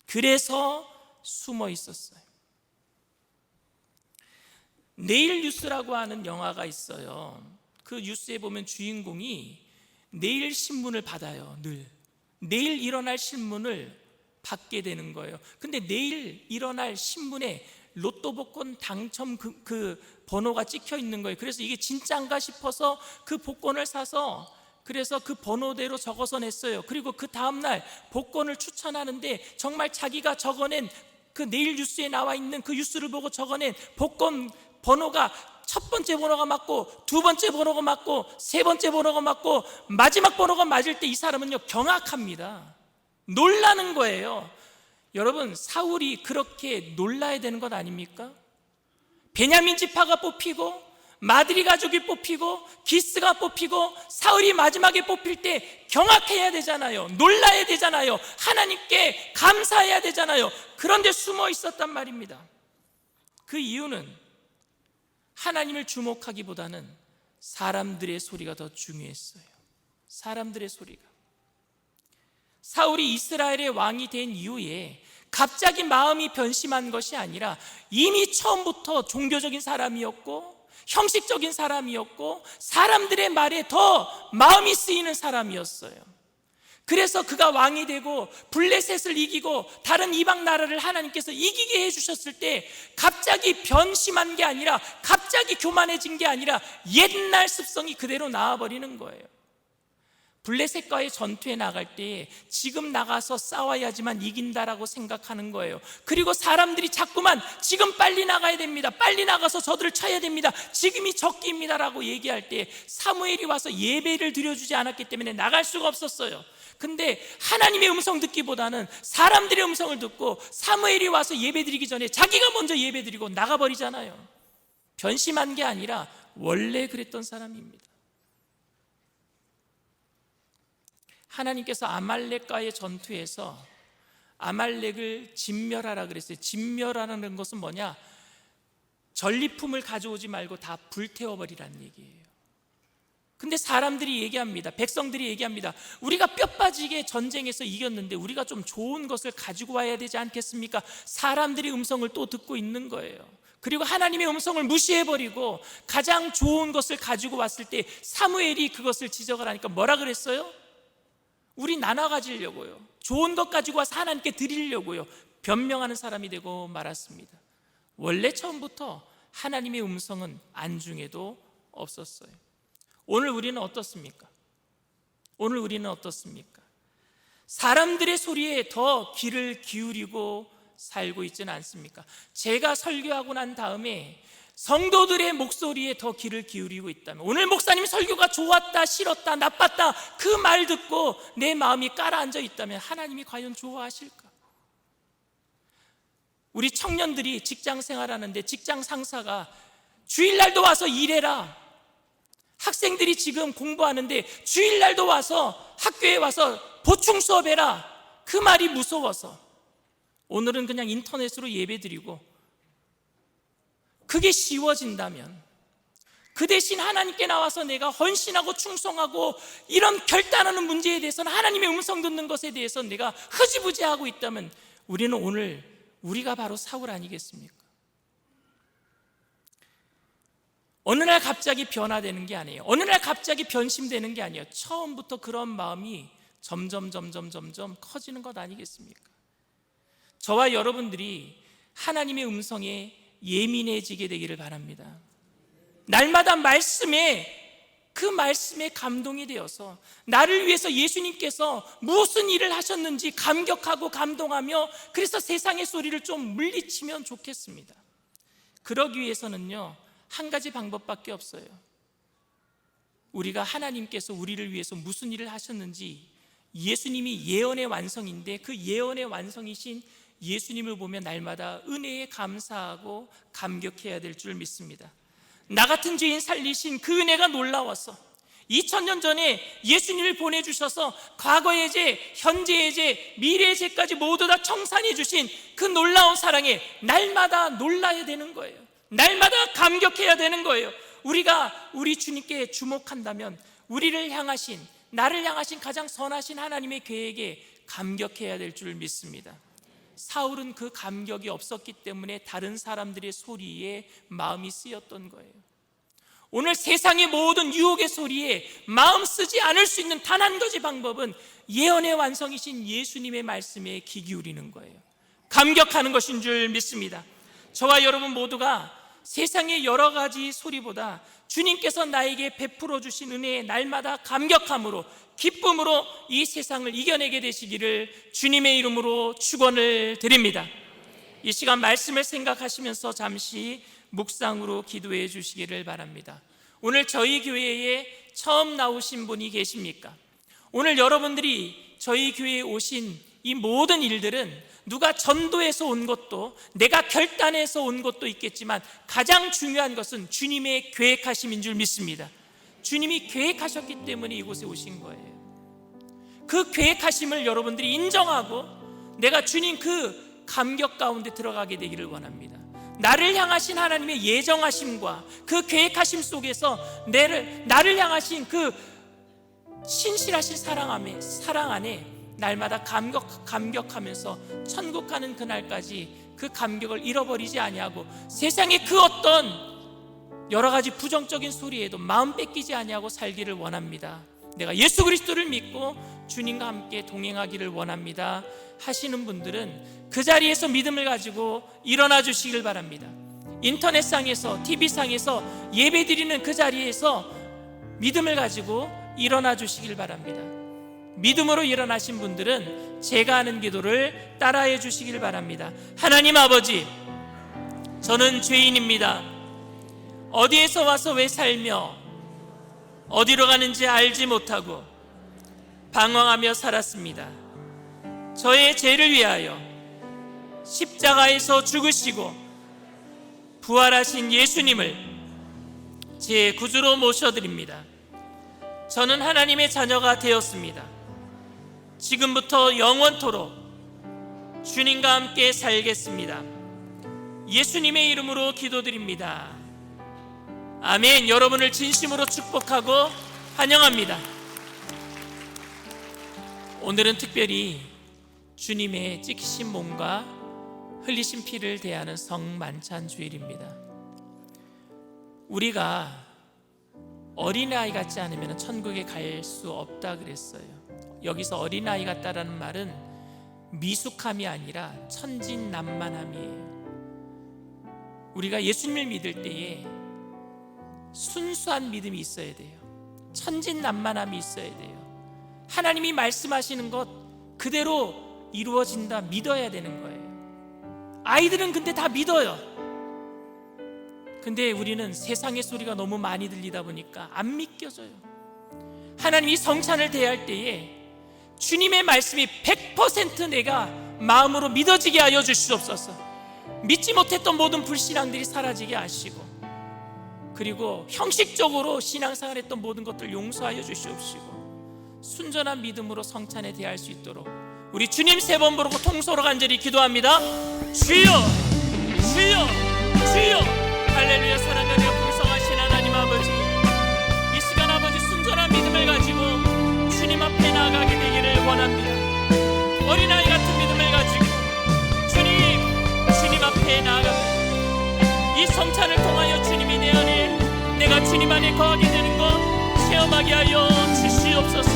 그래서 숨어 있었어요. 내일 뉴스라고 하는 영화가 있어요. 그 뉴스에 보면 주인공이 내일 신문을 받아요. 내일 일어날 신문을 받게 되는 거예요. 근데 내일 일어날 신문에 로또 복권 당첨 그 번호가 찍혀 있는 거예요. 그래서 이게 진짜인가 싶어서 그 복권을 사서 그래서 그 번호대로 적어서 냈어요. 그리고 그 다음날 복권을 추천하는데 정말 자기가 적어낸 그 내일 뉴스에 나와 있는 그 뉴스를 보고 적어낸 복권 번호가 첫 번째 번호가 맞고 두 번째 번호가 맞고 세 번째 번호가 맞고 마지막 번호가 맞을 때 이 사람은요 경악합니다. 놀라는 거예요. 여러분 사울이 그렇게 놀라야 되는 것 아닙니까? 베냐민 지파가 뽑히고 마드리 가족이 뽑히고 기스가 뽑히고 사울이 마지막에 뽑힐 때 경악해야 되잖아요. 놀라야 되잖아요. 하나님께 감사해야 되잖아요. 그런데 숨어 있었단 말입니다. 그 이유는 하나님을 주목하기보다는 사람들의 소리가 더 중요했어요. 사람들의 소리가. 사울이 이스라엘의 왕이 된 이후에 갑자기 마음이 변심한 것이 아니라 이미 처음부터 종교적인 사람이었고 형식적인 사람이었고 사람들의 말에 더 마음이 쓰이는 사람이었어요. 그래서 그가 왕이 되고 블레셋을 이기고 다른 이방 나라를 하나님께서 이기게 해주셨을 때 갑자기 변심한 게 아니라, 갑자기 교만해진 게 아니라 옛날 습성이 그대로 나와버리는 거예요. 블레셋과의 전투에 나갈 때 지금 나가서 싸워야지만 이긴다라고 생각하는 거예요. 그리고 사람들이 자꾸만 지금 빨리 나가야 됩니다, 빨리 나가서 저들을 쳐야 됩니다, 지금이 적기입니다 라고 얘기할 때 사무엘이 와서 예배를 드려주지 않았기 때문에 나갈 수가 없었어요. 근데 하나님의 음성 듣기보다는 사람들의 음성을 듣고 사무엘이 와서 예배 드리기 전에 자기가 먼저 예배 드리고 나가버리잖아요. 변심한 게 아니라 원래 그랬던 사람입니다. 하나님께서 아말렉과의 전투에서 아말렉을 진멸하라 그랬어요. 진멸하라는 것은 뭐냐? 전리품을 가져오지 말고 다 불태워버리라는 얘기예요. 근데 사람들이 얘기합니다, 백성들이 얘기합니다. 우리가 뼈 빠지게 전쟁에서 이겼는데 우리가 좀 좋은 것을 가지고 와야 되지 않겠습니까? 사람들의 음성을 또 듣고 있는 거예요. 그리고 하나님의 음성을 무시해버리고 가장 좋은 것을 가지고 왔을 때 사무엘이 그것을 지적을 하니까 뭐라 그랬어요? 우리 나눠 가지려고요, 좋은 것 가지고 와서 하나님께 드리려고요, 변명하는 사람이 되고 말았습니다. 원래 처음부터 하나님의 음성은 안중에도 없었어요. 오늘 우리는 어떻습니까? 오늘 우리는 어떻습니까? 사람들의 소리에 더 귀를 기울이고 살고 있지는 않습니까? 제가 설교하고 난 다음에 성도들의 목소리에 더 귀를 기울이고 있다면, 오늘 목사님 설교가 좋았다, 싫었다, 나빴다 그 말 듣고 내 마음이 깔아앉아 있다면 하나님이 과연 좋아하실까? 우리 청년들이 직장 생활하는데 직장 상사가 주일날도 와서 일해라, 학생들이 지금 공부하는데 주일날도 와서 학교에 와서 보충 수업해라, 그 말이 무서워서 오늘은 그냥 인터넷으로 예배드리고, 그게 쉬워진다면 그 대신 하나님께 나와서 내가 헌신하고 충성하고 이런 결단하는 문제에 대해서는 하나님의 음성 듣는 것에 대해서 내가 흐지부지하고 있다면 우리는 오늘 우리가 바로 사울 아니겠습니까? 어느 날 갑자기 변화되는 게 아니에요. 어느 날 갑자기 변심되는 게 아니에요. 처음부터 그런 마음이 점점 커지는 것 아니겠습니까? 저와 여러분들이 하나님의 음성에 예민해지게 되기를 바랍니다. 날마다 그 말씀에 감동이 되어서 나를 위해서 예수님께서 무슨 일을 하셨는지 감격하고 감동하며, 그래서 세상의 소리를 좀 물리치면 좋겠습니다. 그러기 위해서는요, 한 가지 방법밖에 없어요. 우리가 하나님께서 우리를 위해서 무슨 일을 하셨는지, 예수님이 예언의 완성인데 그 예언의 완성이신 예수님을 보며 날마다 은혜에 감사하고 감격해야 될 줄 믿습니다. 나 같은 죄인 살리신 그 은혜가 놀라워서 2000년 전에 예수님을 보내주셔서 과거의 죄, 현재의 죄, 미래의 죄까지 모두 다 청산해 주신 그 놀라운 사랑에 날마다 놀라야 되는 거예요. 날마다 감격해야 되는 거예요. 우리가 우리 주님께 주목한다면 우리를 향하신, 나를 향하신 가장 선하신 하나님의 계획에 감격해야 될 줄 믿습니다. 사울은 그 감격이 없었기 때문에 다른 사람들의 소리에 마음이 쓰였던 거예요. 오늘 세상의 모든 유혹의 소리에 마음 쓰지 않을 수 있는 단 한 가지 방법은 예언의 완성이신 예수님의 말씀에 귀 기울이는 거예요. 감격하는 것인 줄 믿습니다. 저와 여러분 모두가 세상의 여러 가지 소리보다 주님께서 나에게 베풀어 주신 은혜에 날마다 감격함으로, 기쁨으로 이 세상을 이겨내게 되시기를 주님의 이름으로 축원을 드립니다. 이 시간 말씀을 생각하시면서 잠시 묵상으로 기도해 주시기를 바랍니다. 오늘 저희 교회에 처음 나오신 분이 계십니까? 오늘 여러분들이 저희 교회에 오신 이 모든 일들은 누가 전도해서 온 것도, 내가 결단해서 온 것도 있겠지만 가장 중요한 것은 주님의 계획하심인 줄 믿습니다. 주님이 계획하셨기 때문에 이곳에 오신 거예요. 그 계획하심을 여러분들이 인정하고 내가 주님 그 감격 가운데 들어가게 되기를 원합니다. 나를 향하신 하나님의 예정하심과 그 계획하심 속에서 나를 향하신 그 신실하신 사랑 안에 날마다 감격하면서 천국 가는 그날까지 그 감격을 잃어버리지 아니하고 세상의 그 어떤 여러 가지 부정적인 소리에도 마음 뺏기지 아니하고 살기를 원합니다. 내가 예수 그리스도를 믿고 주님과 함께 동행하기를 원합니다 하시는 분들은 그 자리에서 믿음을 가지고 일어나 주시길 바랍니다. 인터넷상에서, TV상에서 예배드리는 그 자리에서 믿음을 가지고 일어나 주시길 바랍니다. 믿음으로 일어나신 분들은 제가 하는 기도를 따라해 주시길 바랍니다. 하나님 아버지, 저는 죄인입니다. 어디에서 와서 왜 살며 어디로 가는지 알지 못하고 방황하며 살았습니다. 저의 죄를 위하여 십자가에서 죽으시고 부활하신 예수님을 제 구주로 모셔드립니다. 저는 하나님의 자녀가 되었습니다. 지금부터 영원토록 주님과 함께 살겠습니다. 예수님의 이름으로 기도드립니다. 아멘. 여러분을 진심으로 축복하고 환영합니다. 오늘은 특별히 주님의 찍히신 몸과 흘리신 피를 대하는 성만찬 주일입니다. 우리가 어린아이 같지 않으면 천국에 갈 수 없다 그랬어요. 여기서 어린아이 같다라는 말은 미숙함이 아니라 천진난만함이에요. 우리가 예수님을 믿을 때에 순수한 믿음이 있어야 돼요. 천진난만함이 있어야 돼요. 하나님이 말씀하시는 것 그대로 이루어진다 믿어야 되는 거예요. 아이들은 근데 다 믿어요. 근데 우리는 세상의 소리가 너무 많이 들리다 보니까 안 믿겨져요. 하나님이 성찬을 대할 때에 주님의 말씀이 100% 내가 마음으로 믿어지게 하여 주시옵소서. 믿지 못했던 모든 불신앙들이 사라지게 하시고, 그리고 형식적으로 신앙생활 했던 모든 것들을 용서하여 주시옵시고, 순전한 믿음으로 성찬에 대할 수 있도록 우리 주님 3번 부르고 통소로 간절히 기도합니다. 주여, 주여, 주여. 할렐루야. 사랑하며 풍성하신 하나님 아버지, 이 시간 아버지 순전한 믿음을 가지고 주님 앞에 나아가게 되기를 원합니다. 어린아이 같은 믿음을 가지고 주님 앞에 나아갑니다. 이 성찬을 통하여 주님이 내 안에, 내가 주님 안에 거하게 되는 것 체험하게 하여 주시옵소서.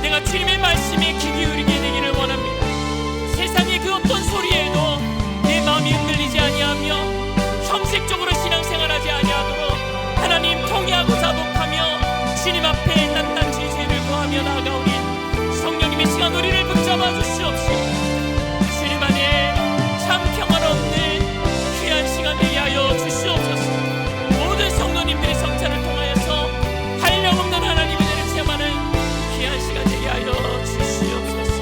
내가 주님의 말씀에 귀 기울이게 되기를 원합니다. 세상의 그 어떤 소리에도 내 마음이 흔들리지 아니하며 형식적으로 신앙생활하지 아니하도록 하나님 통회하고 자복하며 주님 앞에 낱낱이 죄를 구하며 나아가오니 성령님의 시간 우리를 붙잡아 주시옵시고, 주님 안에 참 평화를 얻는 귀한 시간 되게 하여 주시옵소서. 모든 성도님들의 성찬을 통하여서 한량없는 하나님의 은혜를 체험하는 귀한 시간 되게 하여 주시옵소서.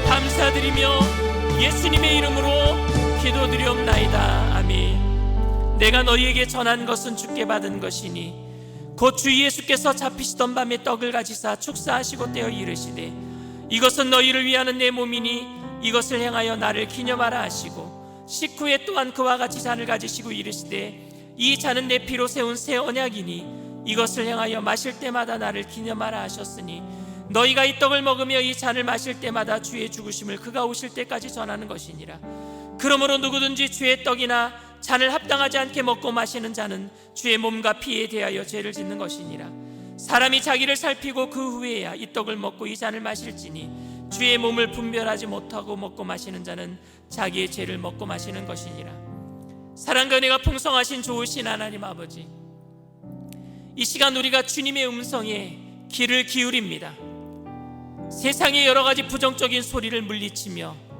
감사드리며 예수님의 이름으로 기도드리옵나이다. 아멘. 내가 너희에게 전한 것은 주께 받은 것이니 곧 주 예수께서 잡히시던 밤에 떡을 가지사 축사하시고 떼어 이르시되 이것은 너희를 위하는 내 몸이니 이것을 행하여 나를 기념하라 하시고, 식후에 또한 그와 같이 잔을 가지시고 이르시되 이 잔은 내 피로 세운 새 언약이니 이것을 행하여 마실 때마다 나를 기념하라 하셨으니 너희가 이 떡을 먹으며 이 잔을 마실 때마다 주의 죽으심을 그가 오실 때까지 전하는 것이니라. 그러므로 누구든지 주의 떡이나 잔을 합당하지 않게 먹고 마시는 자는 주의 몸과 피에 대하여 죄를 짓는 것이니라. 사람이 자기를 살피고 그 후에야 이 떡을 먹고 이 잔을 마실지니 주의 몸을 분별하지 못하고 먹고 마시는 자는 자기의 죄를 먹고 마시는 것이니라. 사랑과 은혜가 풍성하신 좋으신 하나님 아버지, 이 시간 우리가 주님의 음성에 귀를 기울입니다. 세상의 여러 가지 부정적인 소리를 물리치며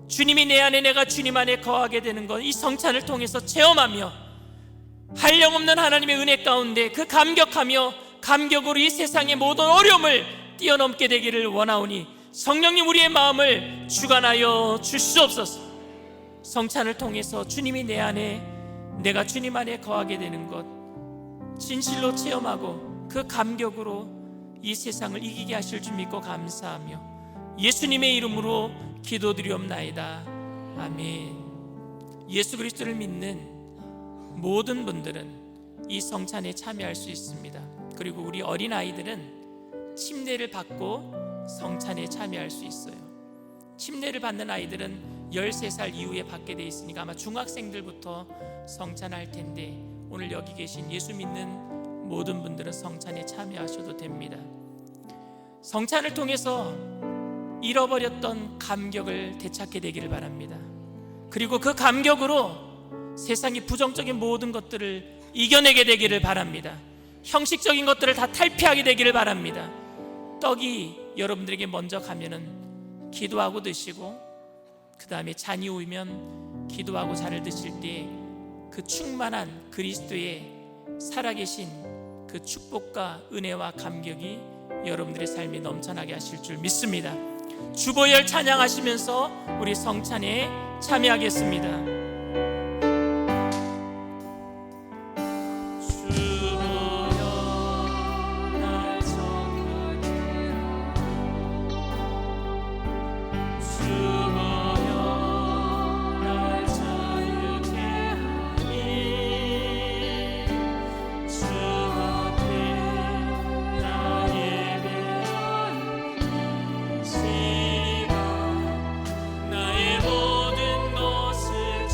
주님이 내 안에, 내가 주님 안에 거하게 되는 것, 이 성찬을 통해서 체험하며 한량없는 하나님의 은혜 가운데 그 감격하며 감격으로 이 세상의 모든 어려움을 뛰어넘게 되기를 원하오니 성령님 우리의 마음을 주관하여 주시옵소서. 성찬을 통해서 주님이 내 안에, 내가 주님 안에 거하게 되는 것 진실로 체험하고 그 감격으로 이 세상을 이기게 하실 줄 믿고 감사하며 예수님의 이름으로 기도드리옵나이다. 아멘. 예수 그리스도를 믿는 모든 분들은 이 성찬에 참여할 수 있습니다. 그리고 우리 어린아이들은 침례를 받고 성찬에 참여할 수 있어요. 침례를 받는 아이들은 13살 이후에 받게 돼 있으니까 아마 중학생들부터 성찬할 텐데, 오늘 여기 계신 예수 믿는 모든 분들은 성찬에 참여하셔도 됩니다. 성찬을 통해서 잃어버렸던 감격을 되찾게 되기를 바랍니다. 그리고 그 감격으로 세상의 부정적인 모든 것들을 이겨내게 되기를 바랍니다. 형식적인 것들을 다 탈피하게 되기를 바랍니다. 떡이 여러분들에게 먼저 가면은 기도하고 드시고, 그 다음에 잔이 오면 기도하고 잔을 드실 때 그 충만한 그리스도의 살아계신 그 축복과 은혜와 감격이 여러분들의 삶에 넘쳐나게 하실 줄 믿습니다. 주보혈 찬양하시면서 우리 성찬에 참여하겠습니다. 나의 모든 것을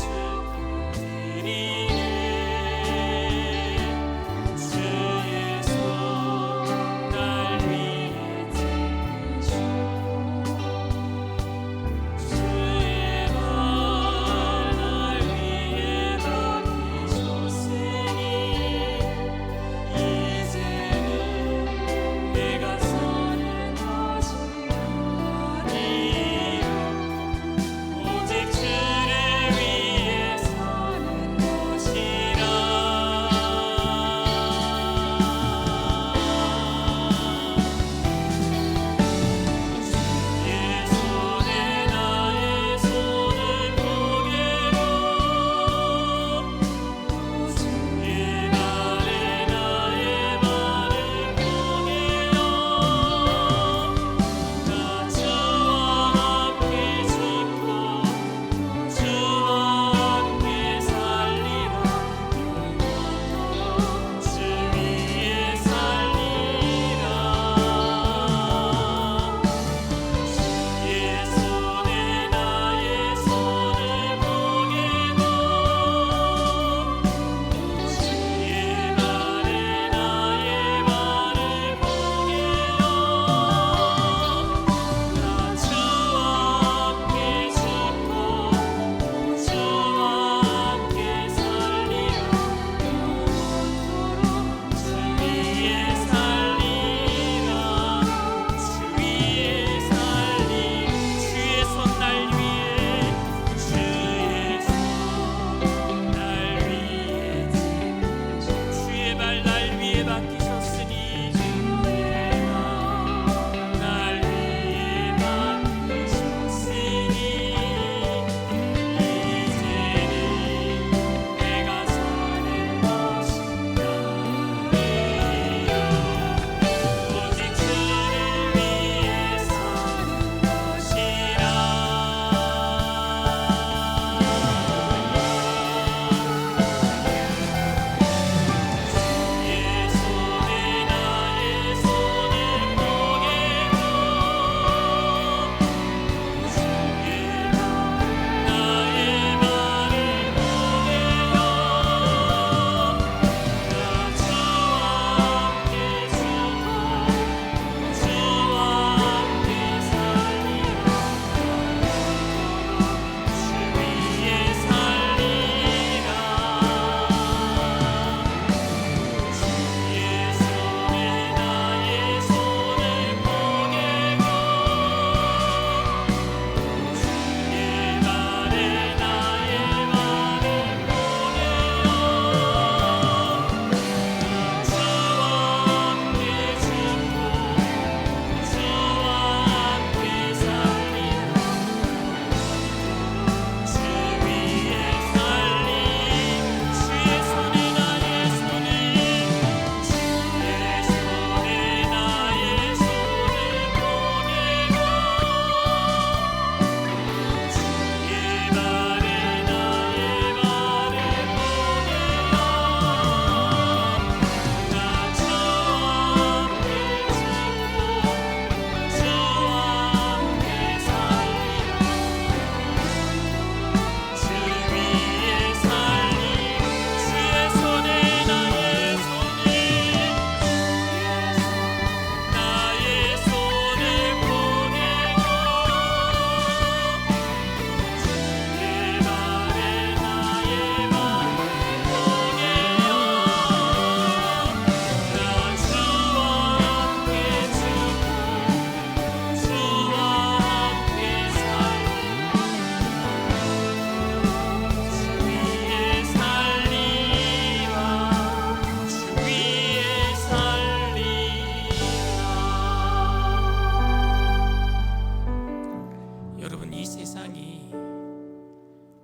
세상이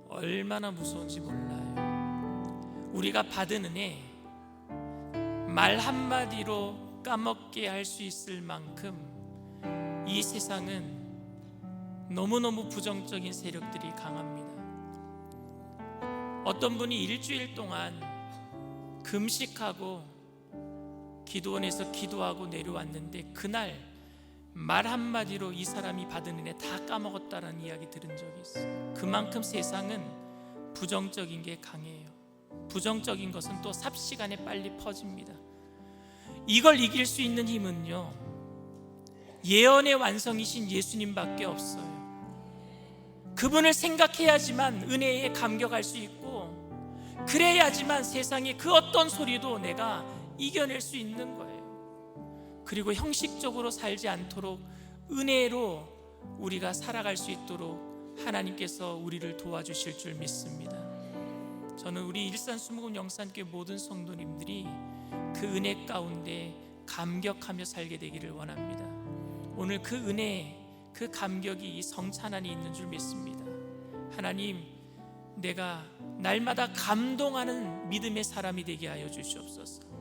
얼마나 무서운지 몰라요. 우리가 받은 은혜, 말 한마디로 까먹게 할 수 있을 만큼 이 세상은 너무너무 부정적인 세력들이 강합니다. 어떤 분이 일주일 동안 금식하고 기도원에서 기도하고 내려왔는데 그날 말 한마디로 이 사람이 받은 은혜 다 까먹었다는 이야기 들은 적이 있어요. 그만큼 세상은 부정적인 게 강해요. 부정적인 것은 또 삽시간에 빨리 퍼집니다. 이걸 이길 수 있는 힘은요, 예언의 완성이신 예수님밖에 없어요. 그분을 생각해야지만 은혜에 감격할 수 있고, 그래야지만 세상의 그 어떤 소리도 내가 이겨낼 수 있는 거예요. 그리고 형식적으로 살지 않도록 은혜로 우리가 살아갈 수 있도록 하나님께서 우리를 도와주실 줄 믿습니다. 저는 우리 일산수목원 영산교회 모든 성도님들이 그 은혜 가운데 감격하며 살게 되기를 원합니다. 오늘 그 은혜, 그 감격이 이 성찬 안에 있는 줄 믿습니다. 하나님, 내가 날마다 감동하는 믿음의 사람이 되게 하여 주시옵소서.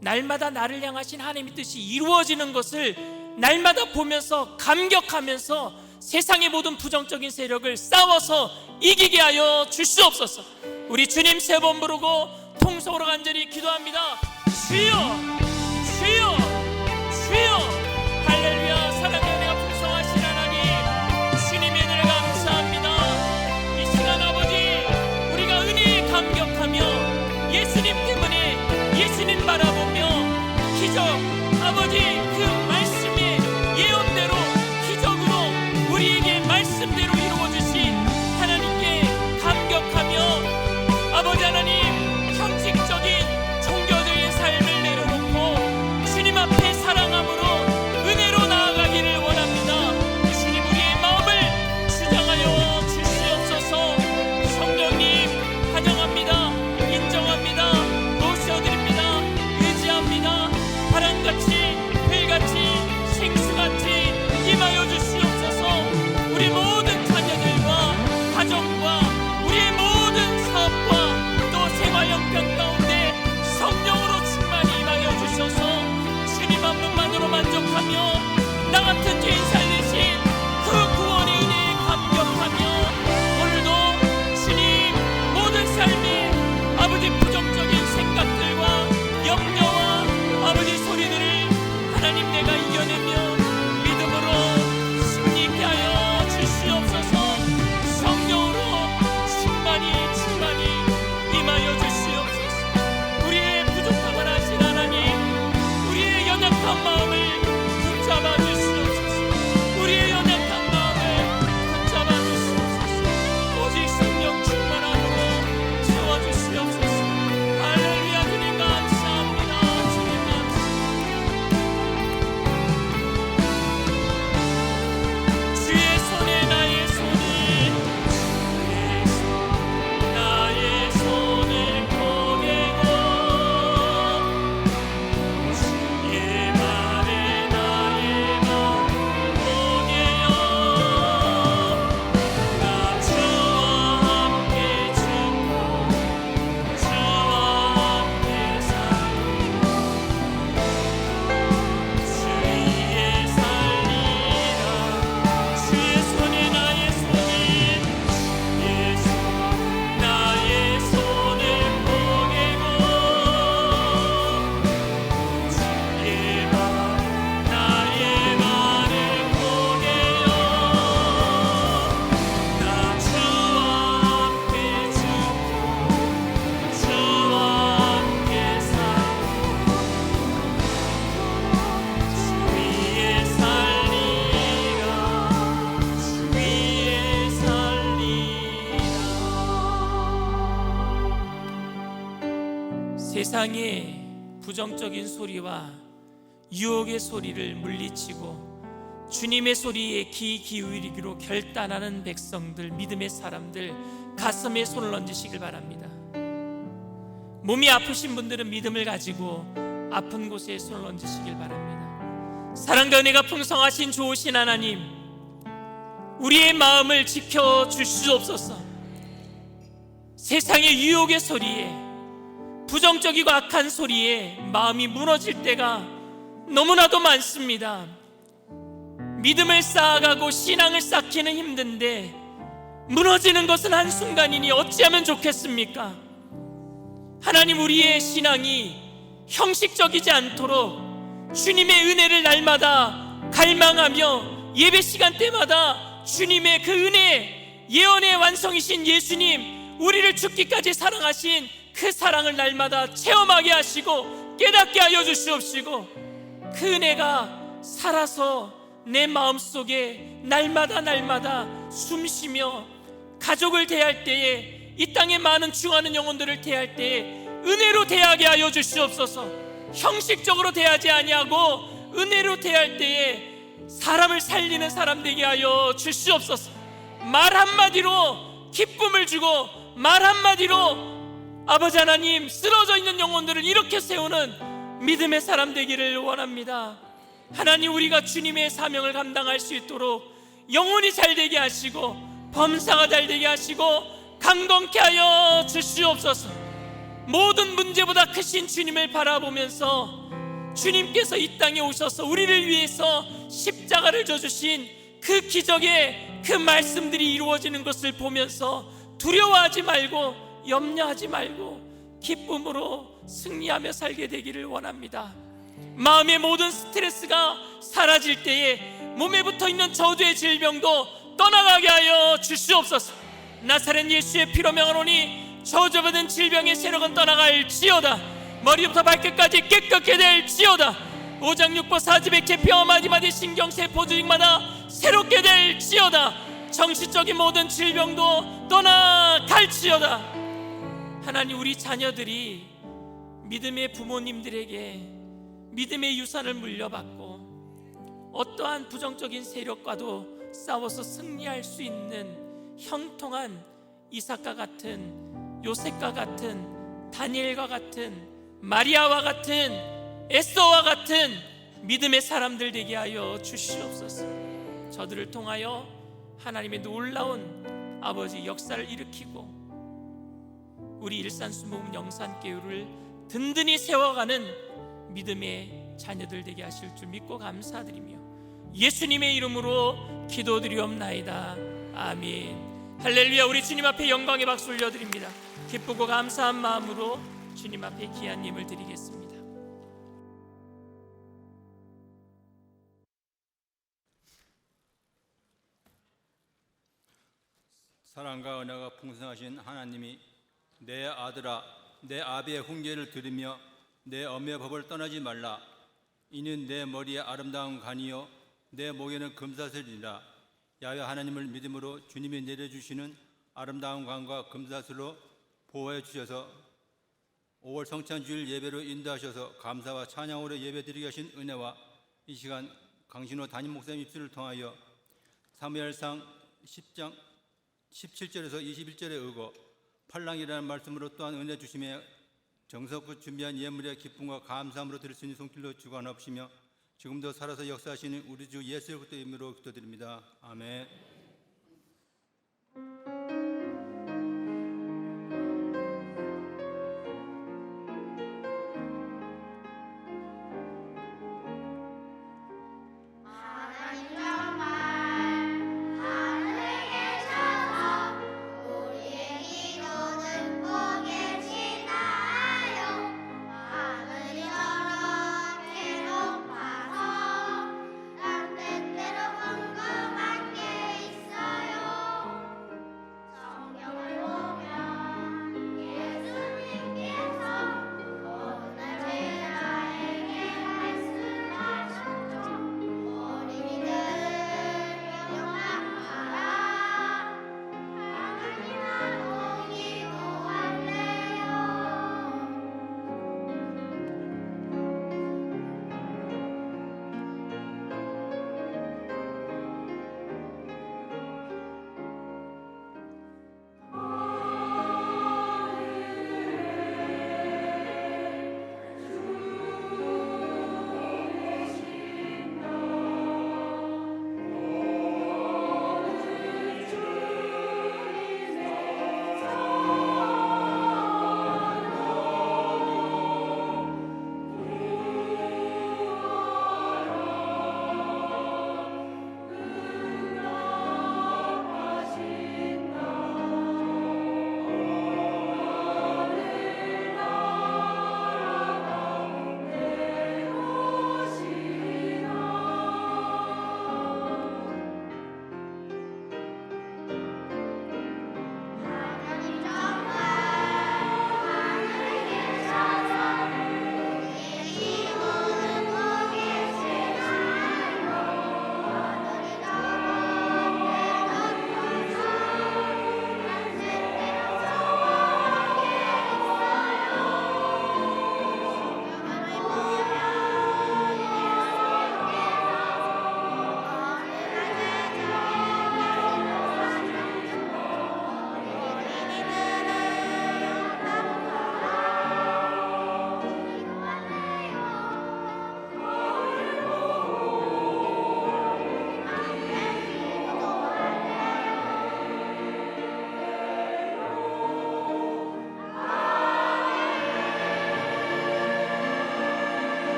날마다 나를 향하신 하나님의 뜻이 이루어지는 것을 날마다 보면서 감격하면서 세상의 모든 부정적인 세력을 싸워서 이기게 하여 주시옵소서. 우리 주님 세 번 부르고 통성으로 간절히 기도합니다. 주여, 주여, 주여. 할렐루야. 사랑의 은혜가 풍성하신 하나님, 주님의 은혜를 감사합니다. 이 시간 아버지, 우리가 은혜에 감격하며 예수님 때문에 예수님 바라보며 기적, 아버지 그 말씀의 예언대로 기적으로 우리에게 말씀대로 이루어주신 하나님께 감격하며 아버지 하나님, 형식적인 종교적인 삶을 내려놓고 주님 앞에 사랑함으로 은혜로 나아가기를 원합니다. 주님, 우리의 마음을 주장하여 주시옵소서. 성령님 환영합니다. 인정합니다. 모셔드립니다. 의지합니다. 바람같이 불같이 생수같이 임하여 주시옵소서. 우리 모든 자녀들과 가정과 우리의 모든 사업과 또 생활 형편 가운데 성령으로 충만히 임하여 주셔서 주님 한 분만으로 만족하며 나 같은 죄인 살리신 그 구원의 은혜에 감격하며 오늘도 주님 모든 삶의 아버지 부정적인 생각들과 염려와 아버지 소리들을 하나님 내가 이겨내며 믿음으로 승리케 하여 주시옵소서. 성령으로 충만히 임하여 주시옵소서. 우리의 부족함을 아신 하나님, 우리의 연약한 마음을 붙잡아 주시옵소서. 우리의 연약한 마음을 붙잡아 주시옵소서. 오직 성령 충만함으로 채워주시옵소서. 할렐루야. 주님 감사합니다. 주님 감사합니다. 주의 손에 나의 손을, 나의 손을 포개고 주의 말에 나의 마음 포개어 나 주와 함께 죽고 주와 함께 살고 주 위에 살리라. 주의 손에 나의 손을, 주의 손 나의 손을 포개고 주의 말 나의 말을 포개어 나 주와 함께 죽고 주와 함께 살고 주 위에 살리라. 주 위에 살리라. 세상의 부정적인 소리와 유혹의 소리를 물리치고 주님의 소리에 귀 기울이기로 결단하는 백성들, 믿음의 사람들 가슴에 손을 얹으시길 바랍니다. 몸이 아프신 분들은 믿음을 가지고 아픈 곳에 손을 얹으시길 바랍니다. 사랑과 은혜가 풍성하신 좋으신 하나님, 우리의 마음을 지켜줄 수 없소서. 세상의 유혹의 소리에, 부정적이고 악한 소리에 마음이 무너질 때가 너무나도 많습니다. 믿음을 쌓아가고 신앙을 쌓기는 힘든데 무너지는 것은 한순간이니 어찌하면 좋겠습니까? 하나님, 우리의 신앙이 형식적이지 않도록 주님의 은혜를 날마다 갈망하며 예배 시간대마다 주님의 그 은혜, 예언의 완성이신 예수님, 우리를 죽기까지 사랑하신 그 사랑을 날마다 체험하게 하시고 깨닫게 하여 주시옵시고, 그 은혜가 살아서 내 마음속에 날마다 숨쉬며 가족을 대할 때에, 이 땅에 많은 죽어가는 영혼들을 대할 때에 은혜로 대하게 하여 주시옵소서. 형식적으로 대하지 아니하고 은혜로 대할 때에 사람을 살리는 사람 되게 하여 주시옵소서. 말 한마디로 기쁨을 주고, 말 한마디로 아버지 하나님, 쓰러져 있는 영혼들을 이렇게 세우는 믿음의 사람 되기를 원합니다. 하나님, 우리가 주님의 사명을 감당할 수 있도록 영혼이 잘 되게 하시고, 범사가 잘 되게 하시고, 강건케 하여 주시옵소서. 모든 문제보다 크신 주님을 바라보면서 주님께서 이 땅에 오셔서 우리를 위해서 십자가를 져주신 그 기적의 그 말씀들이 이루어지는 것을 보면서 두려워하지 말고, 염려하지 말고 기쁨으로 승리하며 살게 되기를 원합니다. 마음의 모든 스트레스가 사라질 때에 몸에 붙어있는 저주의 질병도 떠나가게 하여 주시옵소서. 나사렛 예수의 피로 명하노니 저주받은 질병의 세력은 떠나갈지어다. 머리부터 발끝까지 깨끗게 될지어다. 오장육부 사지백체 뼈 마디마디 신경세포 조직마다 새롭게 될지어다. 정신적인 모든 질병도 떠나갈지어다. 하나님, 우리 자녀들이 믿음의 부모님들에게 믿음의 유산을 물려받고 어떠한 부정적인 세력과도 싸워서 승리할 수 있는 형통한 이삭과 같은, 요셉과 같은, 다니엘과 같은, 마리아와 같은, 에스더와 같은 믿음의 사람들 되게 하여 주시옵소서. 저들을 통하여 하나님의 놀라운 아버지 역사를 일으키고 우리 일산수목음 영산교회를 든든히 세워가는 믿음의 자녀들 되게 하실 줄 믿고 감사드리며 예수님의 이름으로 기도드리옵나이다. 아멘. 할렐루야. 우리 주님 앞에 영광의 박수 올려드립니다. 기쁘고 감사한 마음으로 주님 앞에 귀한 예물 드리겠습니다. 사랑과 은혜가 풍성하신 하나님이 내 아들아, 내 아비의 훈계를 들으며 내 어미의 법을 떠나지 말라. 이는 내 머리에 아름다운 간이요 내 목에는 금사슬이라. 야훼 하나님을 믿음으로 주님이 내려주시는 아름다운 간과 금사슬로 보호해 주셔서 5월 성찬주일 예배로 인도하셔서 감사와 찬양으로 예배드리게 하신 은혜와 이 시간 강신호 담임 목사님 입술을 통하여 사무엘상 10장 17절에서 21절에 의거 팔랑이라는 말씀으로 또한 은혜 주심에 정성껏 준비한 예물의 기쁨과 감사함으로 드릴 수 있는 손길로 주관하옵시며 지금도 살아서 역사하시는 우리 주 예수 그리스도의 이름으로 기도드립니다. 아멘. 때때로 궁금한 게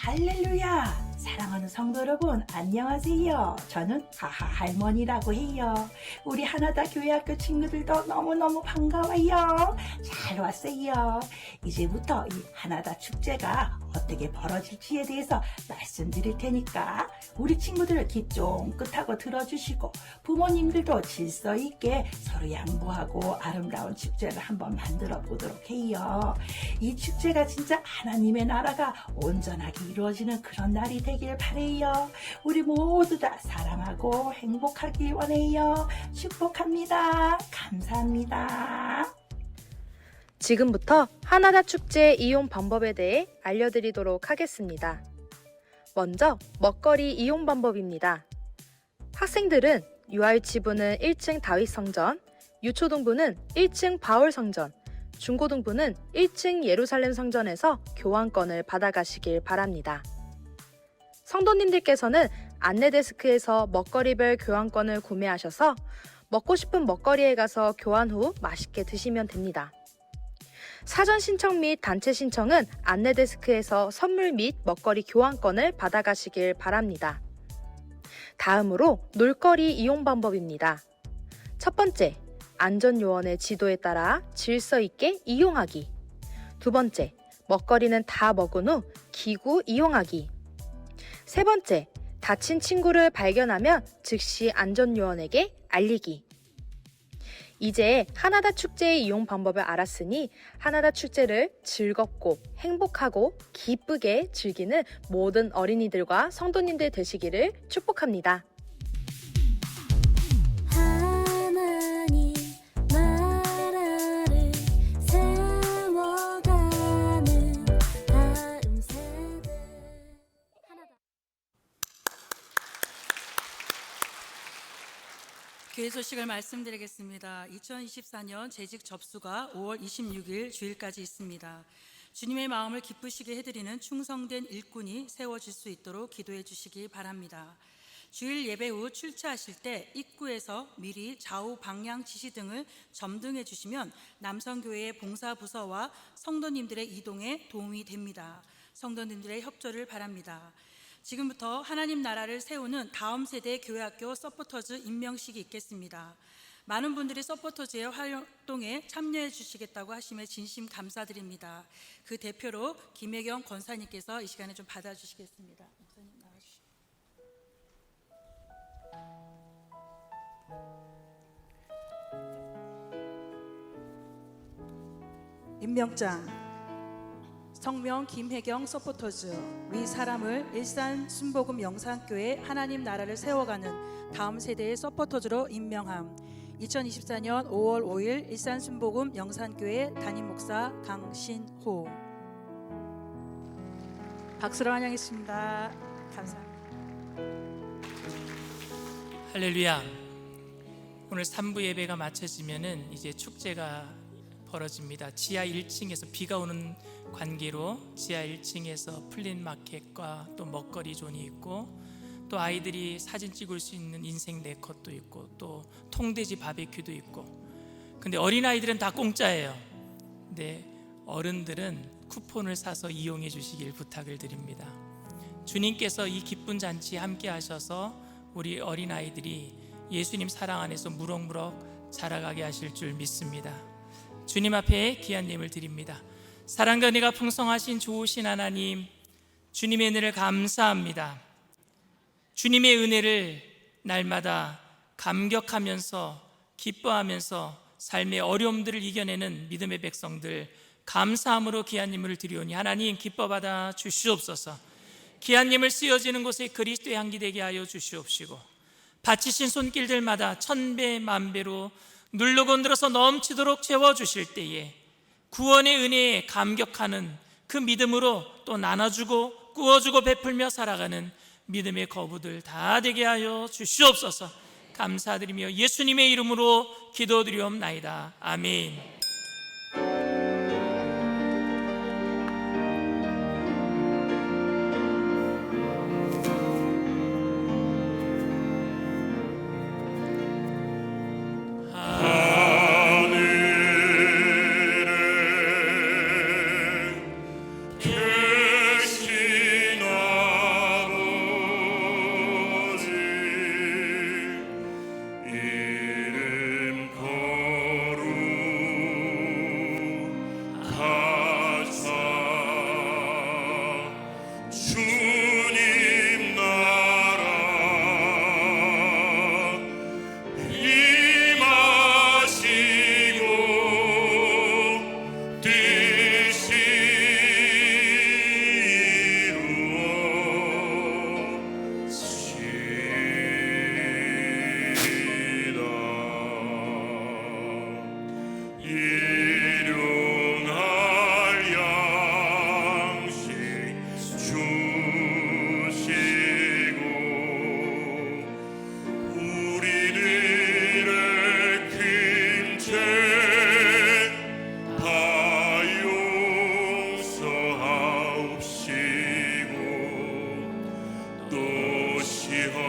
할렐루야! 사랑하는 성도 여러분, 안녕하세요. 저는 하하 할머니라고 해요. 우리 하나다 교회학교 친구들도 너무너무 반가워요. 잘 왔어요. 이제부터 이 하나다 축제가 어떻게 벌어질지에 대해서 말씀드릴 테니까 우리 친구들 귀 쫑긋하고 들어주시고 부모님들도 질서 있게 서로 양보하고 아름다운 축제를 한번 만들어 보도록 해요. 이 축제가 진짜 하나님의 나라가 온전하게 이루어지는 그런 날이 되길 바래요. 우리 모두 다 사랑하고 행복하길 원해요. 축복합니다. 감사합니다. 지금부터 하나다 축제 이용 방법에 대해 알려드리도록 하겠습니다. 먼저 먹거리 이용 방법입니다. 학생들은 유아유치부는 1층 다윗성전, 유초등부는 1층 바울성전, 중고등부는 1층 예루살렘 성전에서 교환권을 받아가시길 바랍니다. 성도님들께서는 안내데스크에서 먹거리별 교환권을 구매하셔서 먹고 싶은 먹거리에 가서 교환 후 맛있게 드시면 됩니다. 사전 신청 및 단체 신청은 안내데스크에서 선물 및 먹거리 교환권을 받아가시길 바랍니다. 다음으로 놀거리 이용 방법입니다. 첫 번째, 안전요원의 지도에 따라 질서 있게 이용하기. 두 번째, 먹거리는 다 먹은 후 기구 이용하기. 세 번째, 다친 친구를 발견하면 즉시 안전요원에게 알리기. 이제 하나다 축제의 이용 방법을 알았으니 하나다 축제를 즐겁고 행복하고 기쁘게 즐기는 모든 어린이들과 성도님들 되시기를 축복합니다. 하나님 나라를 세워가는 다음 세대 하나다. 교회 소식을 말씀드리겠습니다. 2024년 재직 접수가 5월 26일 주일까지 있습니다. 주님의 마음을 기쁘시게 해드리는 충성된 일꾼이 세워질 수 있도록 기도해 주시기 바랍니다. 주일 예배 후 출차하실 때 입구에서 미리 좌우 방향 지시 등을 점등해 주시면 남성교회의 봉사부서와 성도님들의 이동에 도움이 됩니다. 성도님들의 협조를 바랍니다. 지금부터 하나님 나라를 세우는 다음 세대 교회학교 서포터즈 임명식이 있겠습니다. 많은 분들이 서포터즈의 활동에 참여해 주시겠다고 하심에 진심 감사드립니다. 그 대표로 김혜경 권사님께서 이 시간에 좀 받아주시겠습니다. 목사님 나와주시죠. 임명장 성명 김혜경 서포터즈 위 사람을 일산 순복음 영산교회 하나님 나라를 세워가는 다음 세대의 서포터즈로 임명함. 2024년 5월 5일 일산 순복음 영산교회 담임 목사 강신호. 박수로 환영했습니다. 감사합니다. 할렐루야. 오늘 3부 예배가 마쳐지면은 이제 축제가 벌어집니다. 지하 1층에서 비가 오는 관계로 지하 1층에서 플랫마켓과 또 먹거리 존이 있고 또 아이들이 사진 찍을 수 있는 인생 네컷도 있고 또 통돼지 바베큐도 있고. 근데 어린아이들은 다 공짜예요. 근데 어른들은 쿠폰을 사서 이용해 주시길 부탁을 드립니다. 주님께서 이 기쁜 잔치에 함께 하셔서 우리 어린아이들이 예수님 사랑 안에서 무럭무럭 자라가게 하실 줄 믿습니다. 주님 앞에 귀한 예물 드립니다. 사랑과 은혜가 풍성하신 좋으신 하나님, 주님의 은혜를 감사합니다. 주님의 은혜를 날마다 감격하면서 기뻐하면서 삶의 어려움들을 이겨내는 믿음의 백성들, 감사함으로 귀한 예물을 드리오니 하나님 기뻐받아 주시옵소서. 귀한 예물 쓰여지는 곳에 그리스도의 향기 되게 하여 주시옵시고 바치신 손길들마다 천배 만배로 누르고 늘어서 넘치도록 채워주실 때에 구원의 은혜에 감격하는 그 믿음으로 또 나눠주고 꾸어주고 베풀며 살아가는 믿음의 거부들 다 되게 하여 주시옵소서. 감사드리며 예수님의 이름으로 기도드리옵나이다. 아멘. 하늘에 계시나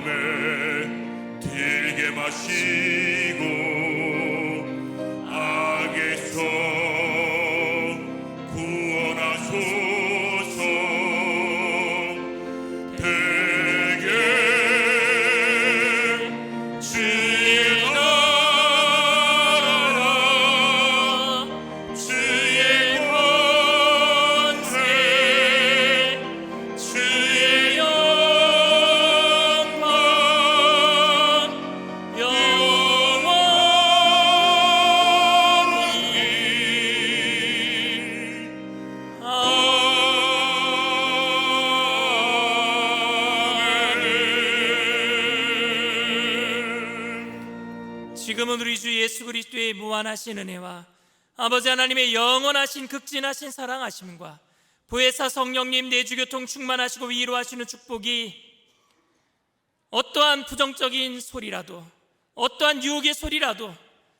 검에 들게 마시고 악에서 구원하소서. 대개 주의 나라 주의 권세 주의 영광 지금은 우리 주 예수 그리스도의 무한하신 은혜와 아버지 하나님의 영원하신 극진하신 사랑하심과 보혜사 성령님 내주교통 충만하시고 위로하시는 축복이 어떠한 부정적인 소리라도 어떠한 유혹의 소리라도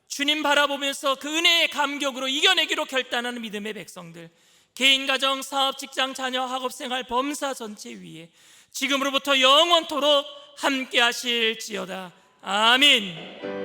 주님 바라보면서 그 은혜의 감격으로 이겨내기로 결단하는 믿음의 백성들, 개인, 가정, 사업, 직장, 자녀, 학업생활, 범사 전체 위에 지금으로부터 영원토록 함께 하실지어다. 아멘.